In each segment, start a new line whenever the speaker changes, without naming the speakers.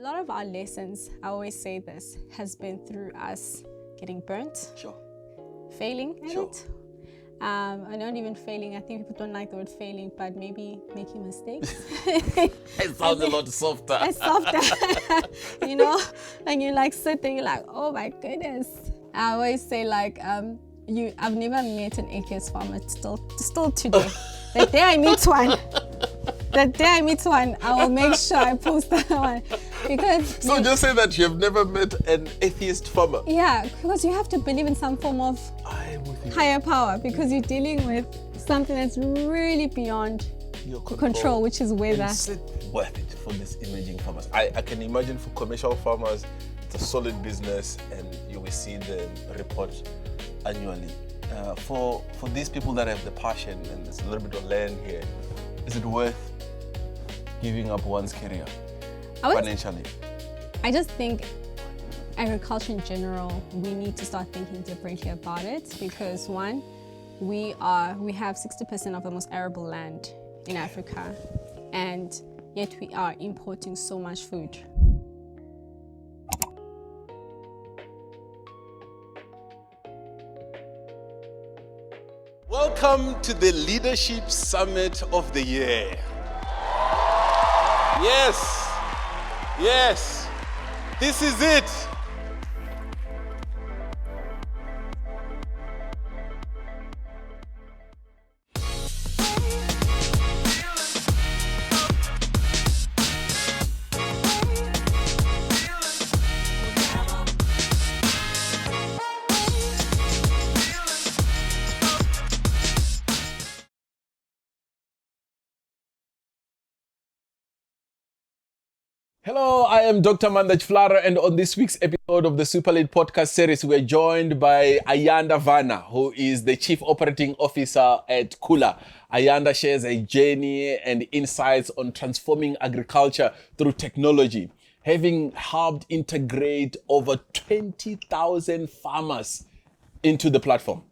A lot of our lessons, I always say this, has been through us getting burnt, failing at it. And not even failing, I think people don't like the word failing, but maybe making mistakes.
It sounds a lot softer.
It's softer, you know? And you like sit there, you're like, oh my goodness. I always say like, I've never met an atheist farmer still today. The day I meet one, I will make sure I post that one. Because
just say that you have never met an atheist farmer.
Yeah, because you have to believe in some form of higher power, because you're dealing with something that's really beyond your control, which is weather.
Is it worth it for these emerging farmers? I can imagine for commercial farmers, it's a solid business and you will see the report annually. For these people that have the passion and there's a little bit of land here, is it worth giving up one's career financially?
I just think agriculture in general, we need to start thinking differently about it, because one, we have 60% of the most arable land in Africa, and yet we are importing so much food.
Welcome to the Leadership Summit of the Year. Yes, this is it. Hello, I am Dr. Maanda Tshifularo, and on this week's episode of the SuperLead Podcast series, we're joined by Ayanda Vana, who is the Chief Operating Officer at Kula. Ayanda shares a journey and insights on transforming agriculture through technology, having helped integrate over 20,000 farmers into the platform.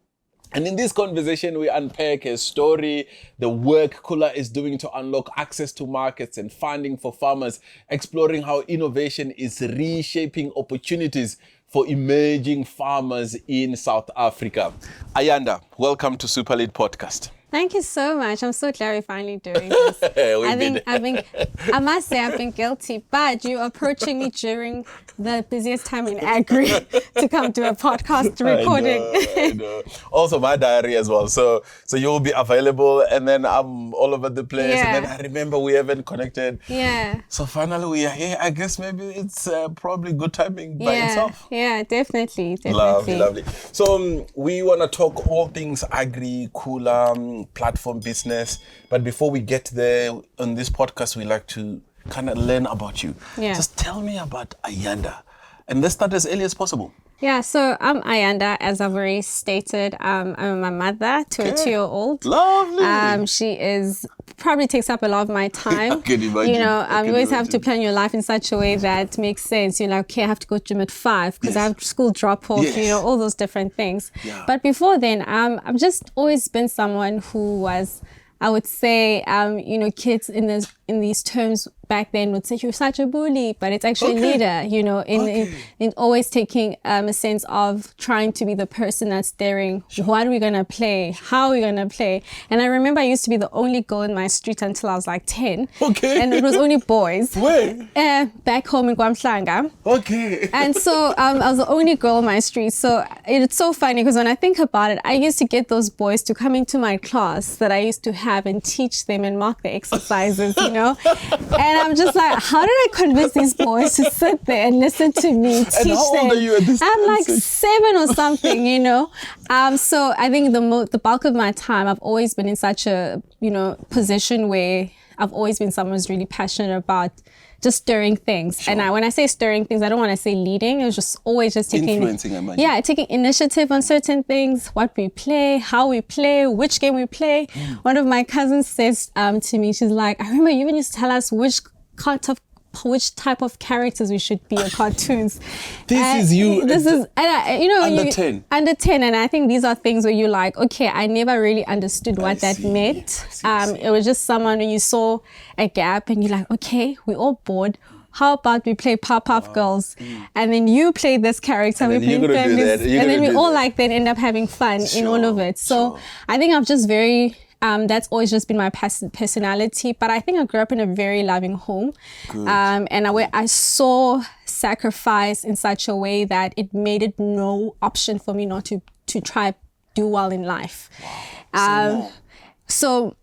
And in this conversation, we unpack a story, the work Kula is doing to unlock access to markets and funding for farmers, exploring how innovation is reshaping opportunities for emerging farmers in South Africa. Ayanda, welcome to SuperLead Podcast.
Thank you so much. I'm so glad we're finally doing this. I must say I've been guilty, but you're approaching me during the busiest time in Agri to come do a podcast recording.
I know. Also my diary as well. So you'll be available, and then I'm all over the place. Yeah. And then I remember we haven't connected.
Yeah.
So finally we are here. I guess maybe it's probably good timing by itself.
Yeah, definitely.
Lovely. So we want to talk all things Agri, Kula, platform business. But before we get there, on this podcast, we like to kind of learn about you.
Yeah.
Just tell me about Ayanda. And let's start as early as possible.
Yeah, so I'm Ayanda, as I've already stated. I'm a mother to a 2-year-old.
Lovely.
She probably takes up a lot of my time.
I can imagine.
You always have to plan your life in such a way that makes sense. You're like, okay, I have to go to gym at 5 because I have school drop off, all those different things. Yeah. But before then, I've just always been someone who was, I would say, kids in these terms back then would say you're such a bully, but it's actually a leader, in always taking a sense of trying to be the person that's daring. Sure. What are we going to play? How are we going to play? And I remember I used to be the only girl in my street until I was like 10.
Okay.
And it was only boys.
Where?
Back home in Guamhlanga.
Okay.
And so I was the only girl in my street. So it's so funny because when I think about it, I used to get those boys to come into my class that I used to have and teach them and mark the exercises, And I'm just like, how did I convince these boys to sit there and listen to me teach them?
And how old are you at this time?
I'm like 7 or something, So I think the bulk of my time, I've always been in such a, position where I've always been someone who's really passionate about just stirring things. Sure. And when I say stirring things, I don't want to say leading. It was just always just taking...
Influencing, I imagine.
Yeah, taking initiative on certain things, what we play, how we play, which game we play. One of my cousins says to me, she's like, I remember you even used to tell us which type of characters we should be in cartoons.
Under 10.
Under 10, and I think these are things where you're like, okay, I never really understood what that meant. It was just someone when you saw a gap and you're like, okay, we're all bored. how about we play Pop-Up Girls, and then you play this character, we play families, and then we all like then end up having fun in all of it. So I think I've just very, that's always just been my personality, but I think I grew up in a very loving home, and I saw sacrifice in such a way that it made it no option for me not to try do well in life. So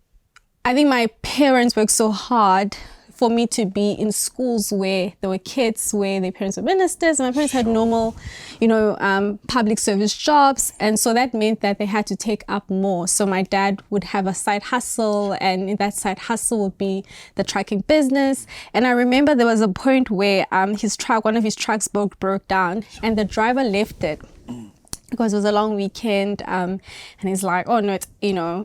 I think my parents worked so hard for me to be in schools where there were kids where their parents were ministers, and my parents had normal, public service jobs. And so that meant that they had to take up more. So my dad would have a side hustle, and in that side hustle would be the trucking business. And I remember there was a point where one of his trucks broke down, and the driver left it. Because it was a long weekend, and he's like, oh no, it's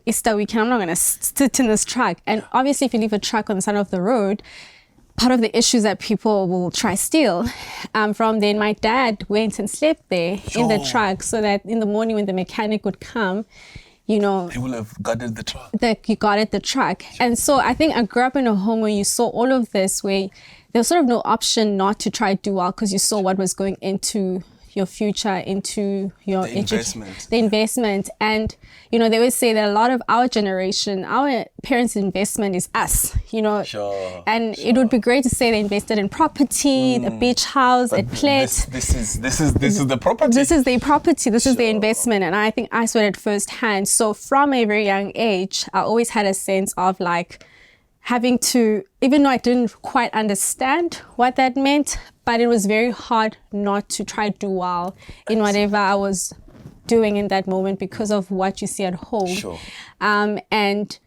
Easter weekend, I'm not gonna sit in this truck. And obviously if you leave a truck on the side of the road, part of the issues that people will try steal from then, my dad went and slept there in the truck, so that in the morning when the mechanic would come, he will have guarded the truck. He guarded the truck. And so I think I grew up in a home where you saw all of this, where there was sort of no option not to try to do well, because you saw what was going into your future, into your investment. And they always say that a lot of our generation, our parents' investment is us, and it would be great to say they invested in property, the beach house at Plet.
This is the property.
This is their property. This is their investment. And I think I saw it firsthand. So from a very young age, I always had a sense of like having to, even though I didn't quite understand what that meant, but it was very hard not to try to do well in whatever I was doing in that moment because of what you see at home. And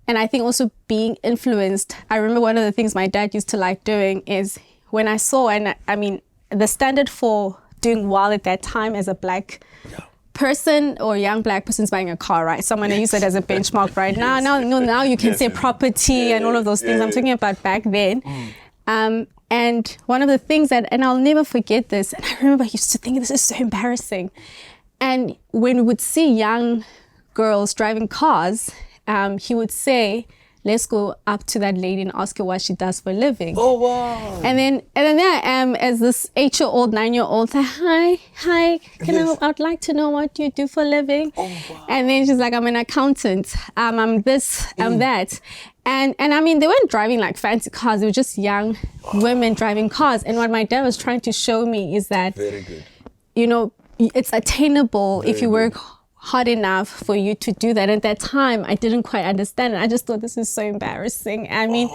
I think also being influenced. I remember one of the things my dad used to like doing is when I saw, and I mean, the standard for doing well at that time as a black person or young black person's buying a car, right? So I'm going to use it as a benchmark right now. Now you can say property and all of those things. I'm talking about back then. And one of the things and I'll never forget this, and I remember I used to think this is so embarrassing. And when we would see young girls driving cars, he would say, let's go up to that lady and ask her what she does for a living. Oh, wow. And then there I am as this 8-year-old, 9-year-old, say, hi, I'd like to know what you do for a living. Oh, wow. And then she's like, I'm an accountant. I'm this, I'm that. And I mean, they weren't driving like fancy cars. They were just young women driving cars. And what my dad was trying to show me is that, it's attainable if you work hard enough for you to do that. At that time, I didn't quite understand it. I just thought this is so embarrassing. I mean,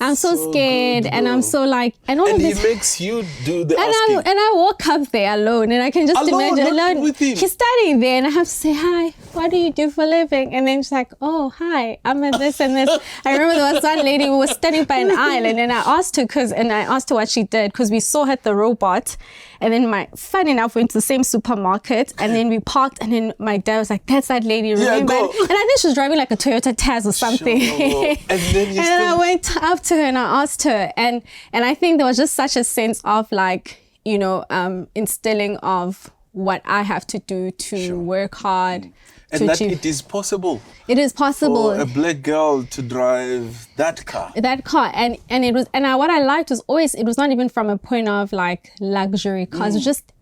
I'm so scared, and I'm so like, and all of this.
And he makes you do the asking.
And I walk up there alone, and I can just imagine alone.
With him.
He's standing there, and I have to say, hi, what do you do for a living? And then she's like, oh, hi, I'm at this and this. I remember there was one lady who was standing by an aisle, and then I asked her what she did, because we saw her at the robot. And then fun enough, went to the same supermarket, and then we parked, and then my dad was like, that's that lady, remember? And I think she was driving like a Toyota Taz or something.
Sure. And then
I went up to her and I asked her, and I think there was just such a sense of like, instilling of what I have to do to work hard.
And that it is possible.
It is possible
for a black girl to drive that car.
And it was, and what I liked was always, it was not even from a point of like luxury cars. It was just,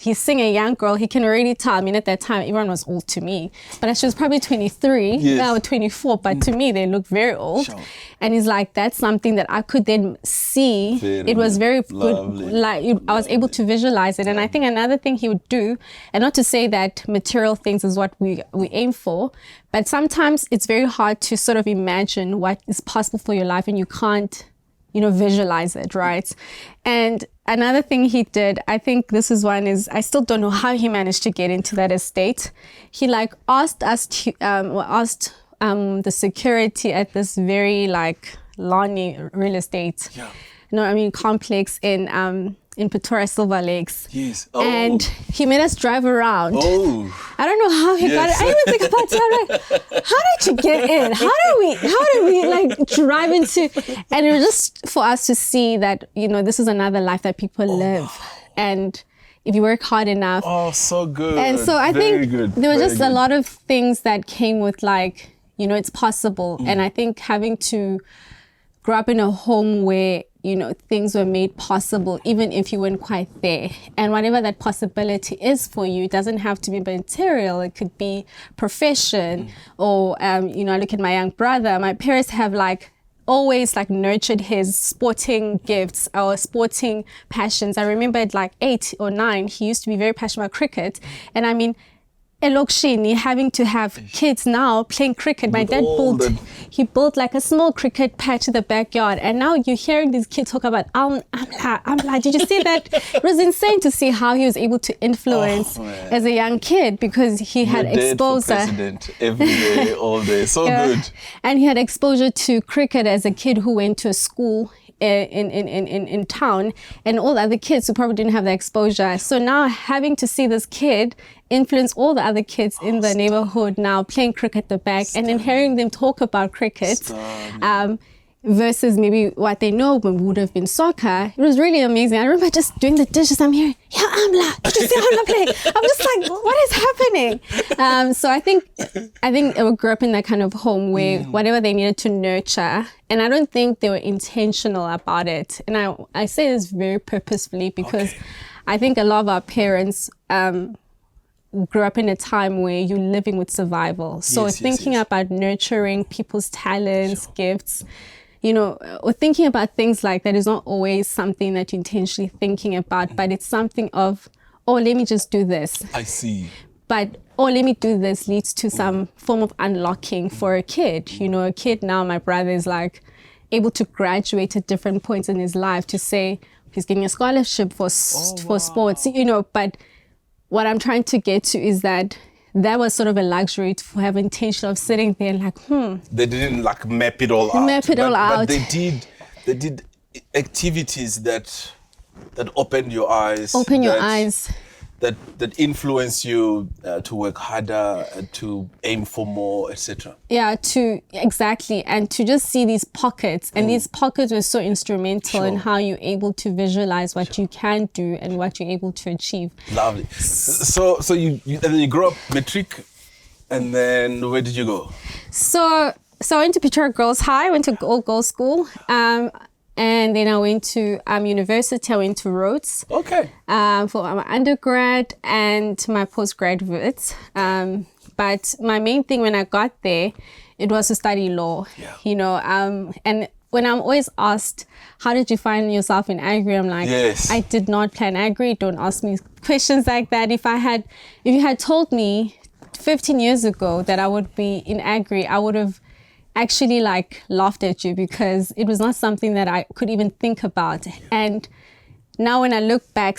he's seeing a young girl, he can already tell. I mean, at that time, everyone was old to me. But she was probably 23, now 24, but to me, they look very old. Sure. And he's like, that's something that I could then see. It was very good. Like, I was able to visualize it. And I think another thing he would do, and not to say that material things is what we aim for, but sometimes it's very hard to sort of imagine what is possible for your life and you can't, visualize it, right? And another thing he did, I think this is one is, I still don't know how he managed to get into that estate. He like asked us to, the security at this very like Lani real estate, complex in Pretoria, Silver Lakes. Yes. Oh. And he made us drive around. Oh. I don't know how he got it. I even think about it. I'm like, how did you get in? How did we like drive into? And it was just for us to see that, this is another life that people live. Wow. And if you work hard enough.
Oh, so good.
And so I think there were just a lot of things that came with like, it's possible. And I think having to grow up in a home where things were made possible, even if you weren't quite there. And whatever that possibility is for you, it doesn't have to be material. It could be profession or, I look at my young brother. My parents have always nurtured his sporting gifts or sporting passions. I remember at 8 or 9, he used to be very passionate about cricket. And I mean, Elokshini, having to have kids now playing cricket. My dad built a small cricket patch in the backyard, and now you're hearing these kids talk about Amla. Did you see that? It was insane to see how he was able to influence as a young kid, because he had exposure.
President every day, all day, so good.
And he had exposure to cricket as a kid who went to a school in town, and all the other kids who probably didn't have the exposure. So now having to see this kid influence all the other kids in the neighborhood now playing cricket at the back, and then hearing them talk about cricket versus maybe what they know would have been soccer. It was really amazing. I remember just doing the dishes. I'm hearing, yeah, Amla, did you see Amla play? I'm just like, what is happening? So I think I grew up in that kind of home where whatever they needed to nurture, and I don't think they were intentional about it. And I say this very purposefully because I think a lot of our parents grew up in a time where you're living with survival. So thinking about nurturing people's talents, gifts, or thinking about things like that is not always something that you're intentionally thinking about, but it's something of, let me just do this.
I see.
But, let me do this leads to some form of unlocking for a kid. A kid now, my brother is able to graduate at different points in his life to say he's getting a scholarship for sports, but what I'm trying to get to is that was sort of a luxury to have intention of sitting there and
They didn't map it all out. But they did activities that opened your eyes. That influence you to work harder, to aim for more, etc.
Yeah, exactly. And to just see these pockets. And these pockets were so instrumental in how you're able to visualize what you can do and what you're able to achieve.
Lovely. So you grew up matric, and then where did you go?
So I went to Pretoria Girls High, I went to all-girls school. And then I went to university. I went to Rhodes.
Okay.
For my undergrad and my postgraduate. But my main thing when I got there, it was to study law. Yeah. And when I'm always asked, how did you find yourself in Agri? I'm like, I did not plan Agri. Don't ask me questions like that. If you had told me 15 years ago that I would be in Agri, I would have actually laughed at you, because it was not something that I could even think about. And now when I look back,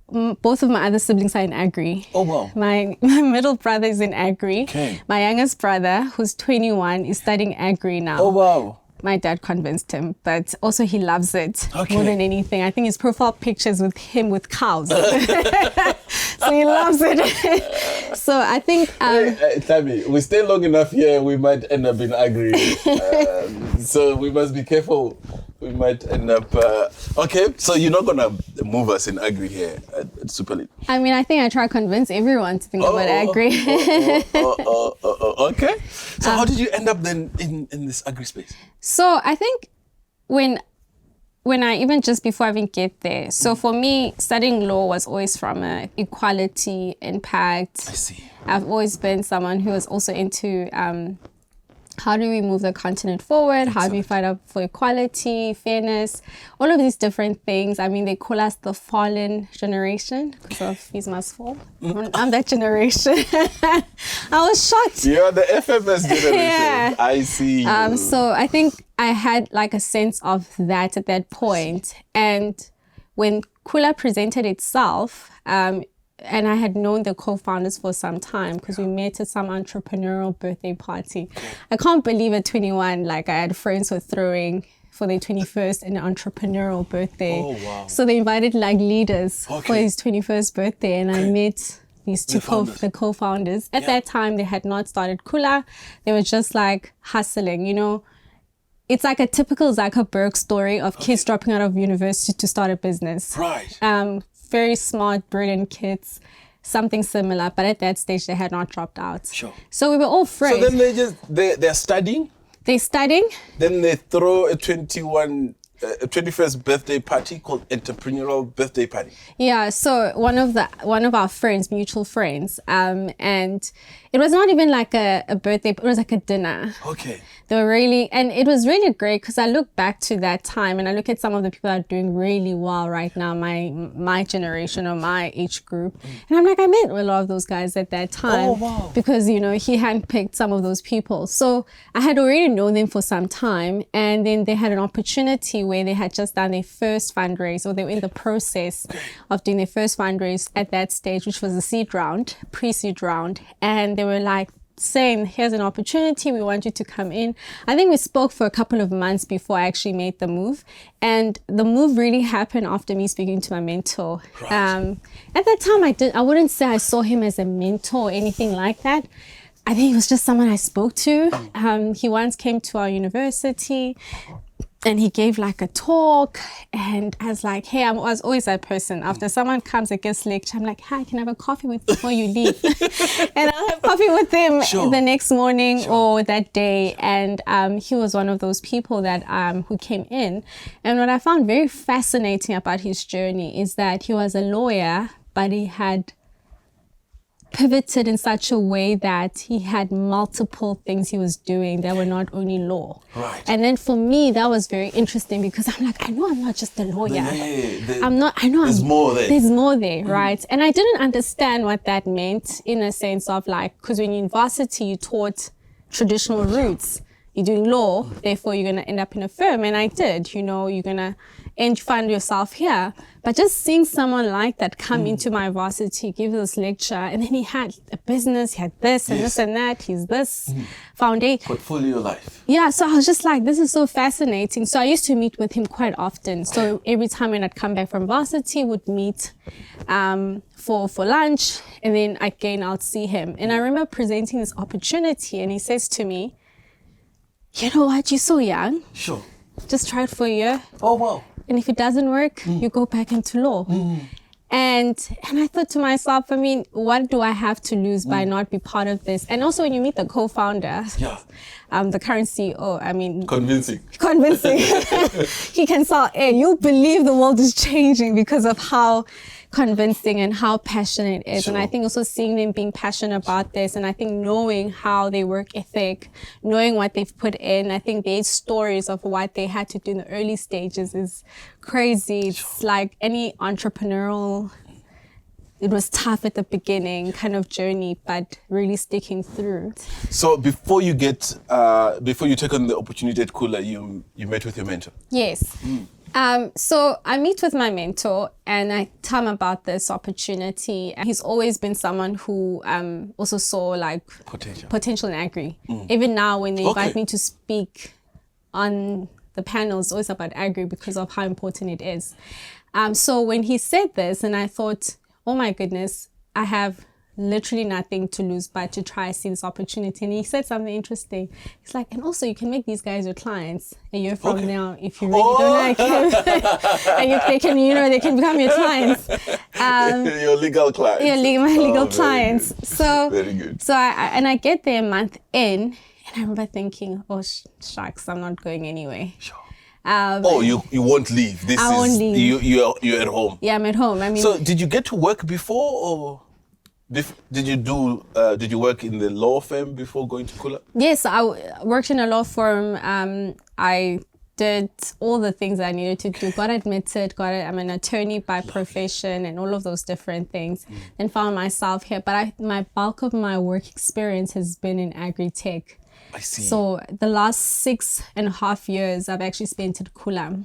both of my other siblings are in Agri.
Oh, wow.
My middle brother is in Agri.
Okay.
My youngest brother, who's 21, is studying Agri now.
Oh, wow.
My dad convinced him, but also he loves it more than anything. I think his profile pictures with him with cows. So he loves it. So I think...
Tammy, we stay long enough here, we might end up in Agri. So we must be careful. We might end up... okay, so you're not going to move us in Agri here at SuperLead?
I mean, I think I try to convince everyone to think about Agri.
Okay. So how did you end up then in this Agri space?
So I think when I even just before I even get there, so for me, studying law was always from a equality, impact.
I see.
I've always been someone who was also into how do we move the continent forward? Excellent. How do we fight up for equality, fairness, all of these different things. I mean, they call us the fallen generation because of Fees Must Fall. I'm that generation. I was shocked.
You're the FMS generation. Yeah. I see you.
So I think I had a sense of that at that point. And when Kula presented itself, and I had known the co-founders for some time because we met at some entrepreneurial birthday party. I can't believe at 21, I had friends who were throwing for their 21st an entrepreneurial birthday.
Oh, wow.
So they invited leaders for his 21st birthday, and I met these two the co-founders. At that time, they had not started Kula. They were just hustling, It's like a typical Zuckerberg story of kids dropping out of university to start a business.
Right.
Very smart, brilliant kids, something similar. But at that stage, they had not dropped out.
Sure.
So we were all friends.
So then they're studying?
They're studying.
Then they throw a 21 a 21st birthday party called Entrepreneurial Birthday Party.
Yeah, so one of our friends, mutual friends, and it was not even like a birthday, it was like a dinner.
Okay.
They were really, and it was really great because I look back to that time and I look at some of the people that are doing really well right now, my generation or my age group. And I'm like, I met a lot of those guys at that time.
Oh, wow.
Because, you know, he handpicked some of those people. So I had already known them for some time. And then they had an opportunity where they had just done their first fundraise, or they were in the process of doing their first fundraise at that stage, which was a seed round, pre-seed round. And they were like, saying, here's an opportunity, we want you to come in. I think we spoke for a couple of months before I actually made the move, and the move really happened after me speaking to my mentor.
Right.
At that time, I wouldn't say I saw him as a mentor or anything like that. I think it was just someone I spoke to. He once came to our university and he gave like a talk, and I was like, hey, I was always that person. After someone comes and gives lecture, I'm like, hi, can I have a coffee with you before you leave? And I'll have coffee with him the next morning or that day. And he was one of those people that who came in. And what I found very fascinating about his journey is that he was a lawyer, but he had pivoted in such a way that he had multiple things he was doing that were not only law.
Right.
And then for me, that was very interesting because I'm like, I know I'm not just a lawyer.
There's more there.
There's more there, right? And I didn't understand what that meant in a sense of like, because when you're in varsity, you taught traditional routes. You're doing law, therefore you're going to end up in a firm. And I did, you know, you're going to find yourself here. But just seeing someone like that come into my varsity, give this lecture, and then he had a business, he had this and this and that, he's this foundation.
Portfolio life.
Yeah, so I was just like, this is so fascinating. So I used to meet with him quite often. So every time when I'd come back from varsity, would meet for lunch, and then again, I'd see him. And I remember presenting this opportunity, and he says to me, you know what, you're so young.
Sure.
Just try it for a year.
Oh, wow.
And if it doesn't work, you go back into law. And I thought to myself, I mean, what do I have to lose by not be part of this? And also when you meet the co-founder, the current CEO, I mean...
Convincing.
He can sell air. You'll believe the world is changing because of how convincing and how passionate it is. Sure. And I think also seeing them being passionate about this, and I think knowing how they work ethic, knowing what they've put in, I think their stories of what they had to do in the early stages is crazy. It's like any entrepreneurial, it was tough at the beginning kind of journey, but really sticking through.
So before you take on the opportunity at Kula, you met with your mentor?
Yes. So I meet with my mentor and I tell him about this opportunity. He's always been someone who also saw like potential in agri. Even now when they invite me to speak on the panels, always about agri because of how important it is. So when he said this, and I thought, oh my goodness, I have literally nothing to lose but to try see this opportunity. And he said something interesting. He's like, and also you can make these guys your clients a year from now if you really don't like him. And they can become your clients.
Your legal clients.
Yeah, my legal clients.
Good.
So
very good.
So I get there a month in, and I remember thinking, oh shucks, I'm not going anyway.
Sure. You won't leave.
I won't leave.
You're at home.
Yeah, I'm at home. I mean,
so did you get to work before, or did you work in the law firm before going to Kula?
Yes, I worked in a law firm. I did all the things I needed to do. Got admitted. I'm an attorney by profession, and all of those different things. And found myself here. But my bulk of my work experience has been in Agri Tech.
I see.
So the last 6.5 years I've actually spent at Kula.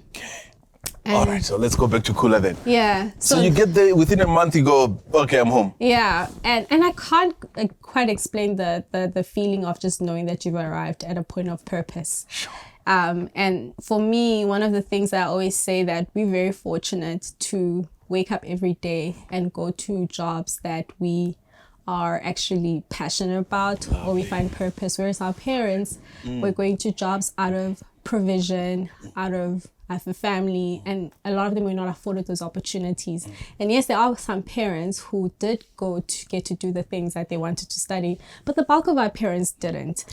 Okay. All right, so let's go back to Kula then.
Yeah.
So you get there, within a month you go, okay, I'm home.
Yeah, and I can't quite explain the feeling of just knowing that you've arrived at a point of purpose.
Sure.
And for me, one of the things I always say that we're very fortunate to wake up every day and go to jobs that we are actually passionate about, or we find purpose, whereas our parents were going to jobs out of provision, out of a family, and a lot of them were not afforded those opportunities. And yes, there are some parents who did go to get to do the things that they wanted to study, but the bulk of our parents didn't.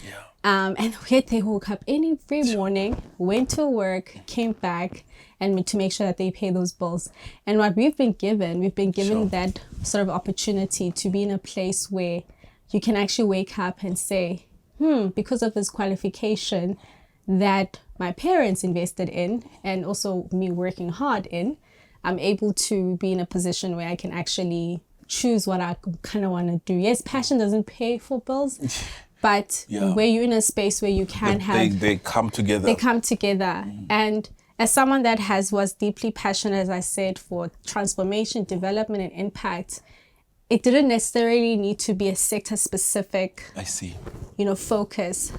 And yet they woke up every morning, went to work, came back, and to make sure that they pay those bills. And what we've been given that sort of opportunity to be in a place where you can actually wake up and say, because of this qualification that my parents invested in, and also me working hard in, I'm able to be in a position where I can actually choose what I kind of want to do. Yes, passion doesn't pay for bills, but where you're in a space where you can
they come together.
They come together. And as someone that was deeply passionate, as I said, for transformation, development, and impact, it didn't necessarily need to be a sector-specific, focus.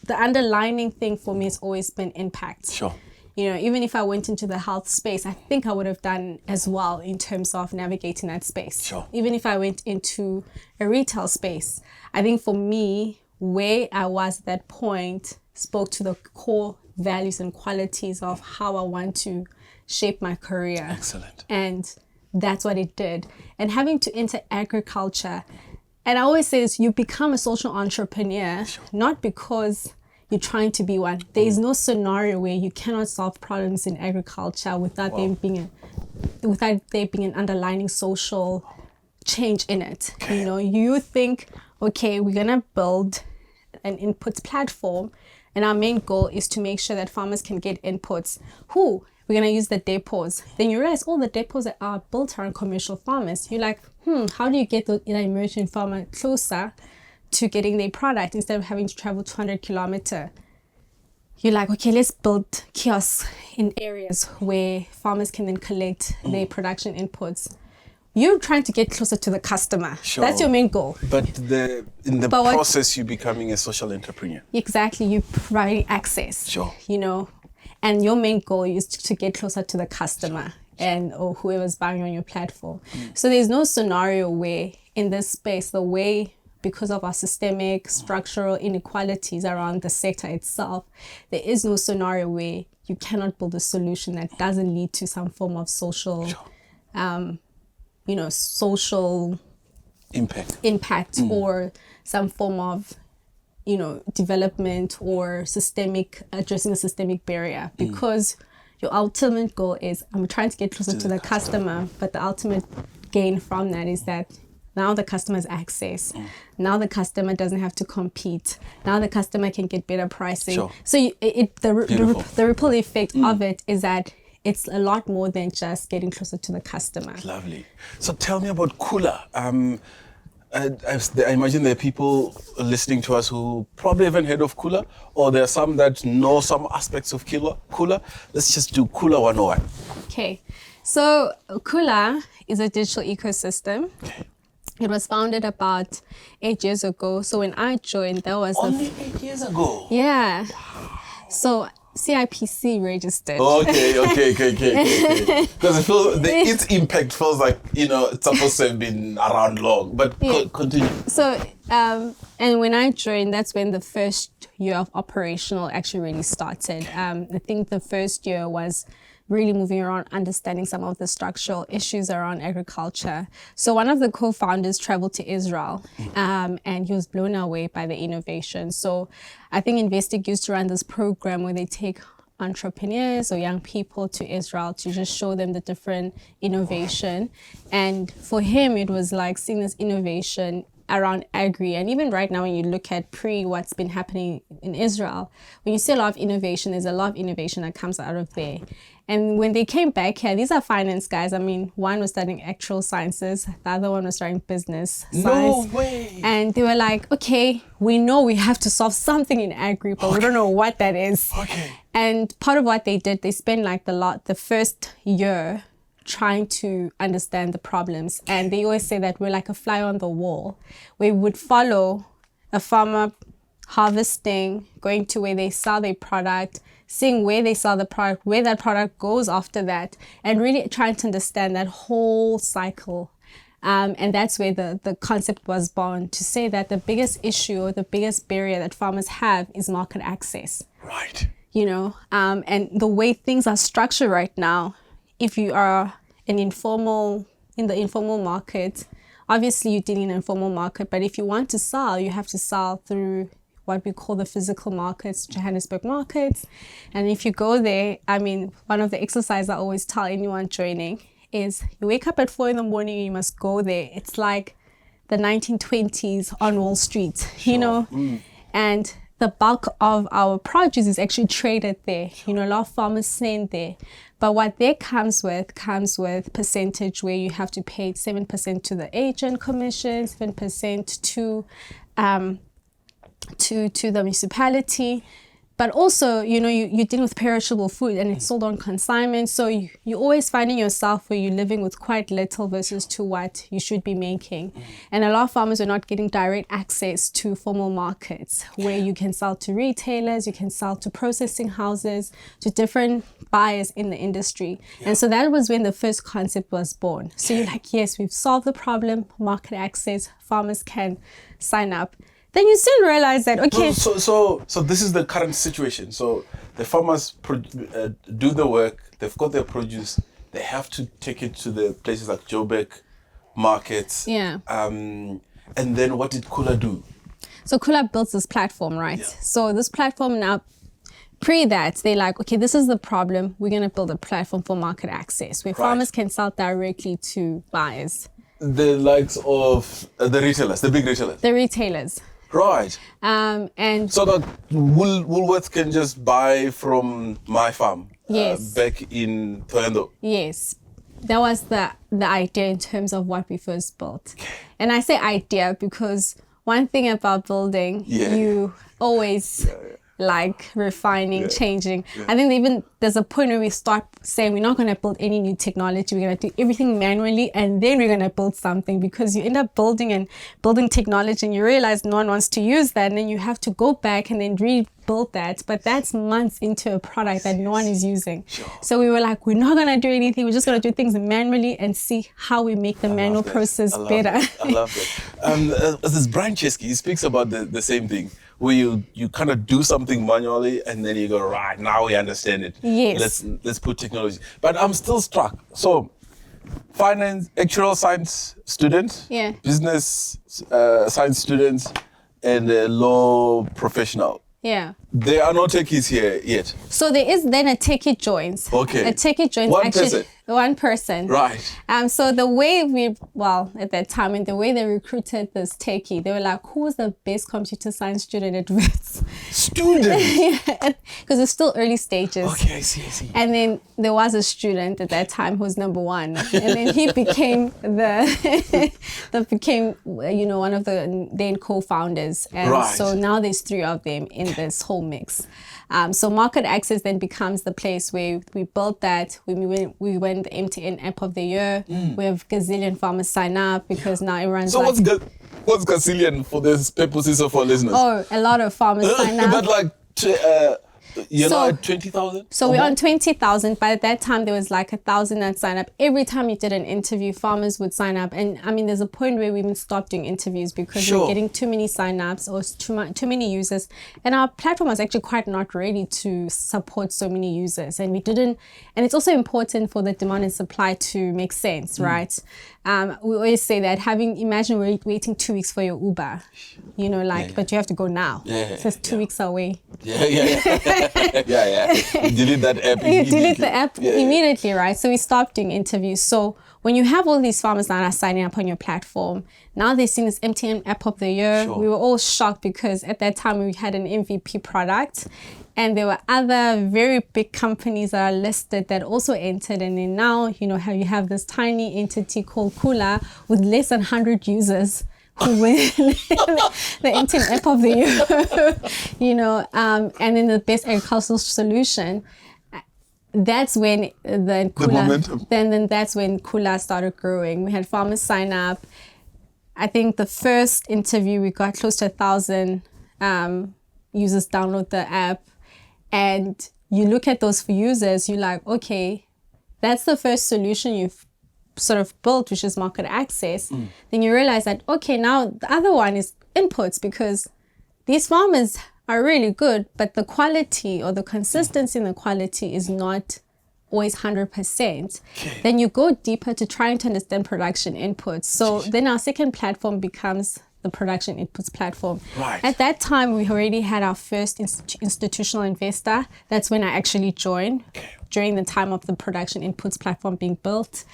The underlining thing for me has always been impact.
Sure.
Even if I went into the health space, I think I would have done as well in terms of navigating that space.
Sure.
Even if I went into a retail space, I think for me, where I was at that point spoke to the core values and qualities of how I want to shape my career.
Excellent.
And that's what it did. And having to enter agriculture, and I always say this, you become a social entrepreneur, not because you're trying to be one. There is no scenario where you cannot solve problems in agriculture without there being an underlying social change in it.
Okay.
You think, okay, we're gonna build an inputs platform, and our main goal is to make sure that farmers can get inputs. We're gonna use the depots. Then you realize all the depots that are built around commercial farmers. You're like, how do you get the emerging farmer closer to getting their product instead of having to travel 200 kilometers? You're like, okay, let's build kiosks in areas where farmers can then collect their production inputs. You're trying to get closer to the customer.
Sure.
That's your main goal.
But in the process, you're becoming a social entrepreneur.
Exactly. You're providing access.
Sure.
And your main goal is to get closer to the customer or whoever's buying on your platform. So there's no scenario where in this space, because of our systemic structural inequalities around the sector itself, there is no scenario where you cannot build a solution that doesn't lead to some form of social, social impact or some form of, development or addressing a systemic barrier. Because your ultimate goal is, I'm trying to get closer to the customer, but the ultimate gain from that is that now the customer has access. Now the customer doesn't have to compete. Now the customer can get better pricing.
Sure.
So the ripple effect of it is that it's a lot more than just getting closer to the customer.
Lovely. So tell me about Kula. I imagine there are people listening to us who probably haven't heard of Kula, or there are some that know some aspects of Kula. Let's just do Kula 101.
Okay. So Kula is a digital ecosystem.
Okay.
It was founded about 8 years ago. So when I joined, that was
only 8 years ago.
Yeah. Wow. So CIPC registered.
Okay. Because its impact feels like it's supposed to have been around long. But continue.
So and when I joined, that's when the first year of operational actually really started. I think the first year was really moving around, understanding some of the structural issues around agriculture. So one of the co-founders traveled to Israel, and he was blown away by the innovation. So I think Investic used to run this program where they take entrepreneurs or young people to Israel to just show them the different innovation. And for him, it was like seeing this innovation around agri. And even right now, when you look at what's been happening in Israel, when you see a lot of innovation, there's a lot of innovation that comes out of there. And when they came back here, these are finance guys. I mean, one was studying actual sciences, the other one was studying business science.
No way.
And they were like, okay, we know we have to solve something in agri, but we don't know what that is.
Okay.
And part of what they did, they spent like the first year trying to understand the problems. And they always say that we're like a fly on the wall. We would follow a farmer harvesting, going to where they sell their product, seeing where they sell the product, where that product goes after that, and really trying to understand that whole cycle. And that's where the concept was born, to say that the biggest issue or the biggest barrier that farmers have is market access.
Right.
And the way things are structured right now, if you are in the informal market, obviously you're dealing in an informal market, but if you want to sell, you have to sell through what we call the physical markets, Johannesburg markets. And if you go there, I mean, one of the exercises I always tell anyone joining is you wake up at 4 a.m, you must go there. It's like the 1920s on Wall Street, you know, and the bulk of our produce is actually traded there. You know, a lot of farmers send there. But what that comes with percentage where you have to pay 7% to the agent commission, 7% to the municipality. But also, you know, you're dealing with perishable food and it's sold on consignment. So you're always finding yourself where you're living with quite little versus to what you should be making. And a lot of farmers are not getting direct access to formal markets where you can sell to retailers, you can sell to processing houses, to different buyers in the industry. And so that was when the first concept was born. So you're like, yes, we've solved the problem, market access, farmers can sign up. Then you soon realize that, okay.
So this is the current situation. So the farmers do the work, they've got their produce, they have to take it to the places like Joburg markets.
Yeah.
And then what did Kula do?
So Kula builds this platform, right?
Yeah.
So this platform now, that, they're like, okay, this is the problem. We're going to build a platform for market access where farmers can sell directly to buyers.
The likes of the retailers, the big retailers.
The retailers.
Right.
And
so that Woolworths can just buy from my farm.
Yes.
Back in Toyando.
Yes. That was the idea in terms of what we first built. And I say idea because one thing about building, you always like refining, changing. I think even there's a point where we start saying we're not going to build any new technology. We're going to do everything manually and then we're going to build something, because you end up building technology and you realize no one wants to use that, and then you have to go back and then rebuild that. But that's months into a product that no one is using. So we were like, we're not going to do anything. We're just going to do things manually and see how we make the manual process better.
I love it. This Brian Chesky, he speaks about the same thing, where you kind of do something manually and then you go, right, now we understand it.
Yes.
Let's put technology. But I'm still struck. So finance, actuarial science student, business science students, and a law professional.
Yeah.
There are no techies here yet.
So there is then a techie joins.
Okay.
A techie joins one person.
Right.
So the way at that time, and the way they recruited this techie, they were like, who's the best computer science student at Wits?
Student?
Because it's still early stages.
Okay, I see.
And then there was a student at that time who was number one. And then he became one of the then co-founders. And so now there's 3 of them in this whole mix. So market access then becomes the place where we built that. We went the MTN app of the year. We have gazillion farmers sign up because now everyone's
so what's gazillion for the purposes of our listeners?
Oh, a lot of farmers sign up.
But like, you're at 20,000?
So we're on 20,000. By that time, there was like 1,000 that signed up. Every time you did an interview, farmers would sign up. And I mean, there's a point where we even stopped doing interviews because we were getting too many sign-ups or too many users. And our platform was actually quite not ready to support so many users. And we didn't. And it's also important for the demand and supply to make sense, right? We always say that imagine waiting 2 weeks for your Uber, but you have to go now. It says 2 weeks away.
Delete that app immediately.
You delete the app immediately, right? So we stopped doing interviews. So when you have all these farmers that are signing up on your platform, now they've seen this MTN app of the year. We were all shocked because at that time we had an MVP product. And there were other very big companies that are listed that also entered. And then now, how you have this tiny entity called Kula with less than 100 users who win the MTN app of the year, and then the best agricultural solution. That's when then that's when Kula started growing. We had farmers sign up. I think the first interview we got close to 1,000 users download the app. And you look at those users, you're like, okay, that's the first solution you've sort of built, which is market access. Then you realize that, okay, now the other one is inputs, because these farmers are really good, but the quality or the consistency in the quality is not always 100%. Then you go deeper to trying to understand production inputs. So then our second platform becomes the production inputs platform.
Right.
At that time, we already had our first institutional investor. That's when I actually joined.
Okay.
During the time of the production inputs platform being built.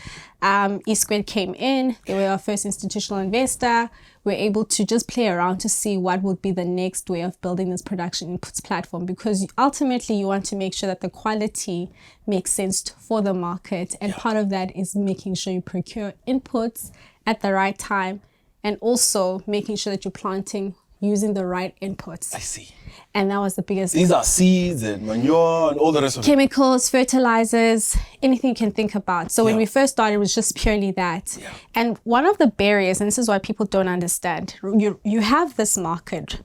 E-Squared came in. They were our first institutional investor. We were able to just play around to see what would be the next way of building this production inputs platform, because ultimately you want to make sure that the quality makes sense for the market. And part of that is making sure you procure inputs at the right time, and also making sure that you're planting using the right inputs.
I see.
And that was the biggest.
These are seeds and manure and all the rest of it.
Chemicals, fertilizers, anything you can think about. So when we first started, it was just purely that.
Yeah.
And one of the barriers, and this is why people don't understand, you have this market,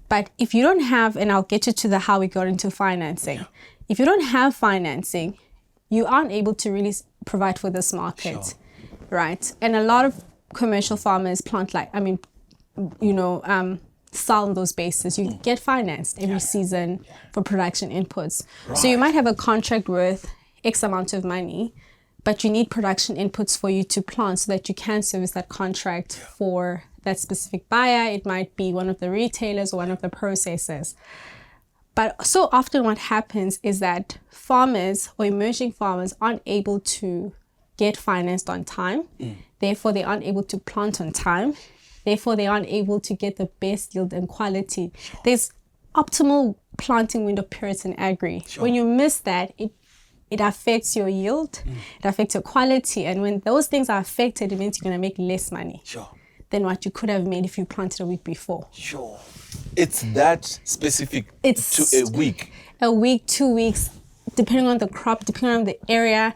but if you don't have, and I'll get you to the how we got into financing. If you don't have financing, you aren't able to really provide for this market, right? And a lot of commercial farmers plant sell on those bases. You get financed every season for production inputs. Right. So you might have a contract worth X amount of money, but you need production inputs for you to plant so that you can service that contract for that specific buyer. It might be one of the retailers or one of the processors. But so often what happens is that farmers or emerging farmers aren't able to get financed on time. Therefore, they aren't able to plant on time. Therefore, they aren't able to get the best yield and quality. There's optimal planting window periods in agri. When you miss that, it affects your yield, it affects your quality. And when those things are affected, it means you're going to make less money than what you could have made if you planted a week before.
It's that specific to a week.
A week, 2 weeks, depending on the crop, depending on the area.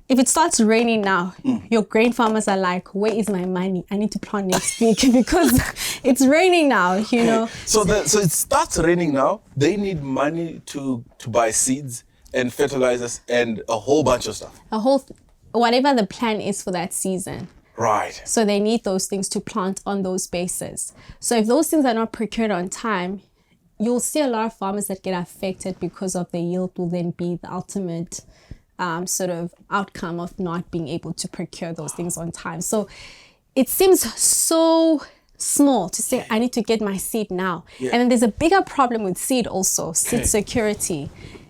If it starts raining now, your grain farmers are like, where is my money? I need to plant next week because it's raining now, you know.
So it starts raining now. They need money to buy seeds and fertilizers and a whole bunch of stuff.
Whatever the plan is for that season.
Right.
So they need those things to plant on those bases. So if those things are not procured on time, you'll see a lot of farmers that get affected because of the yield will then be the ultimate sort of outcome of not being able to procure those things on time. So it seems so small to say, I need to get my seed now. And then there's a bigger problem with seed also, seed security.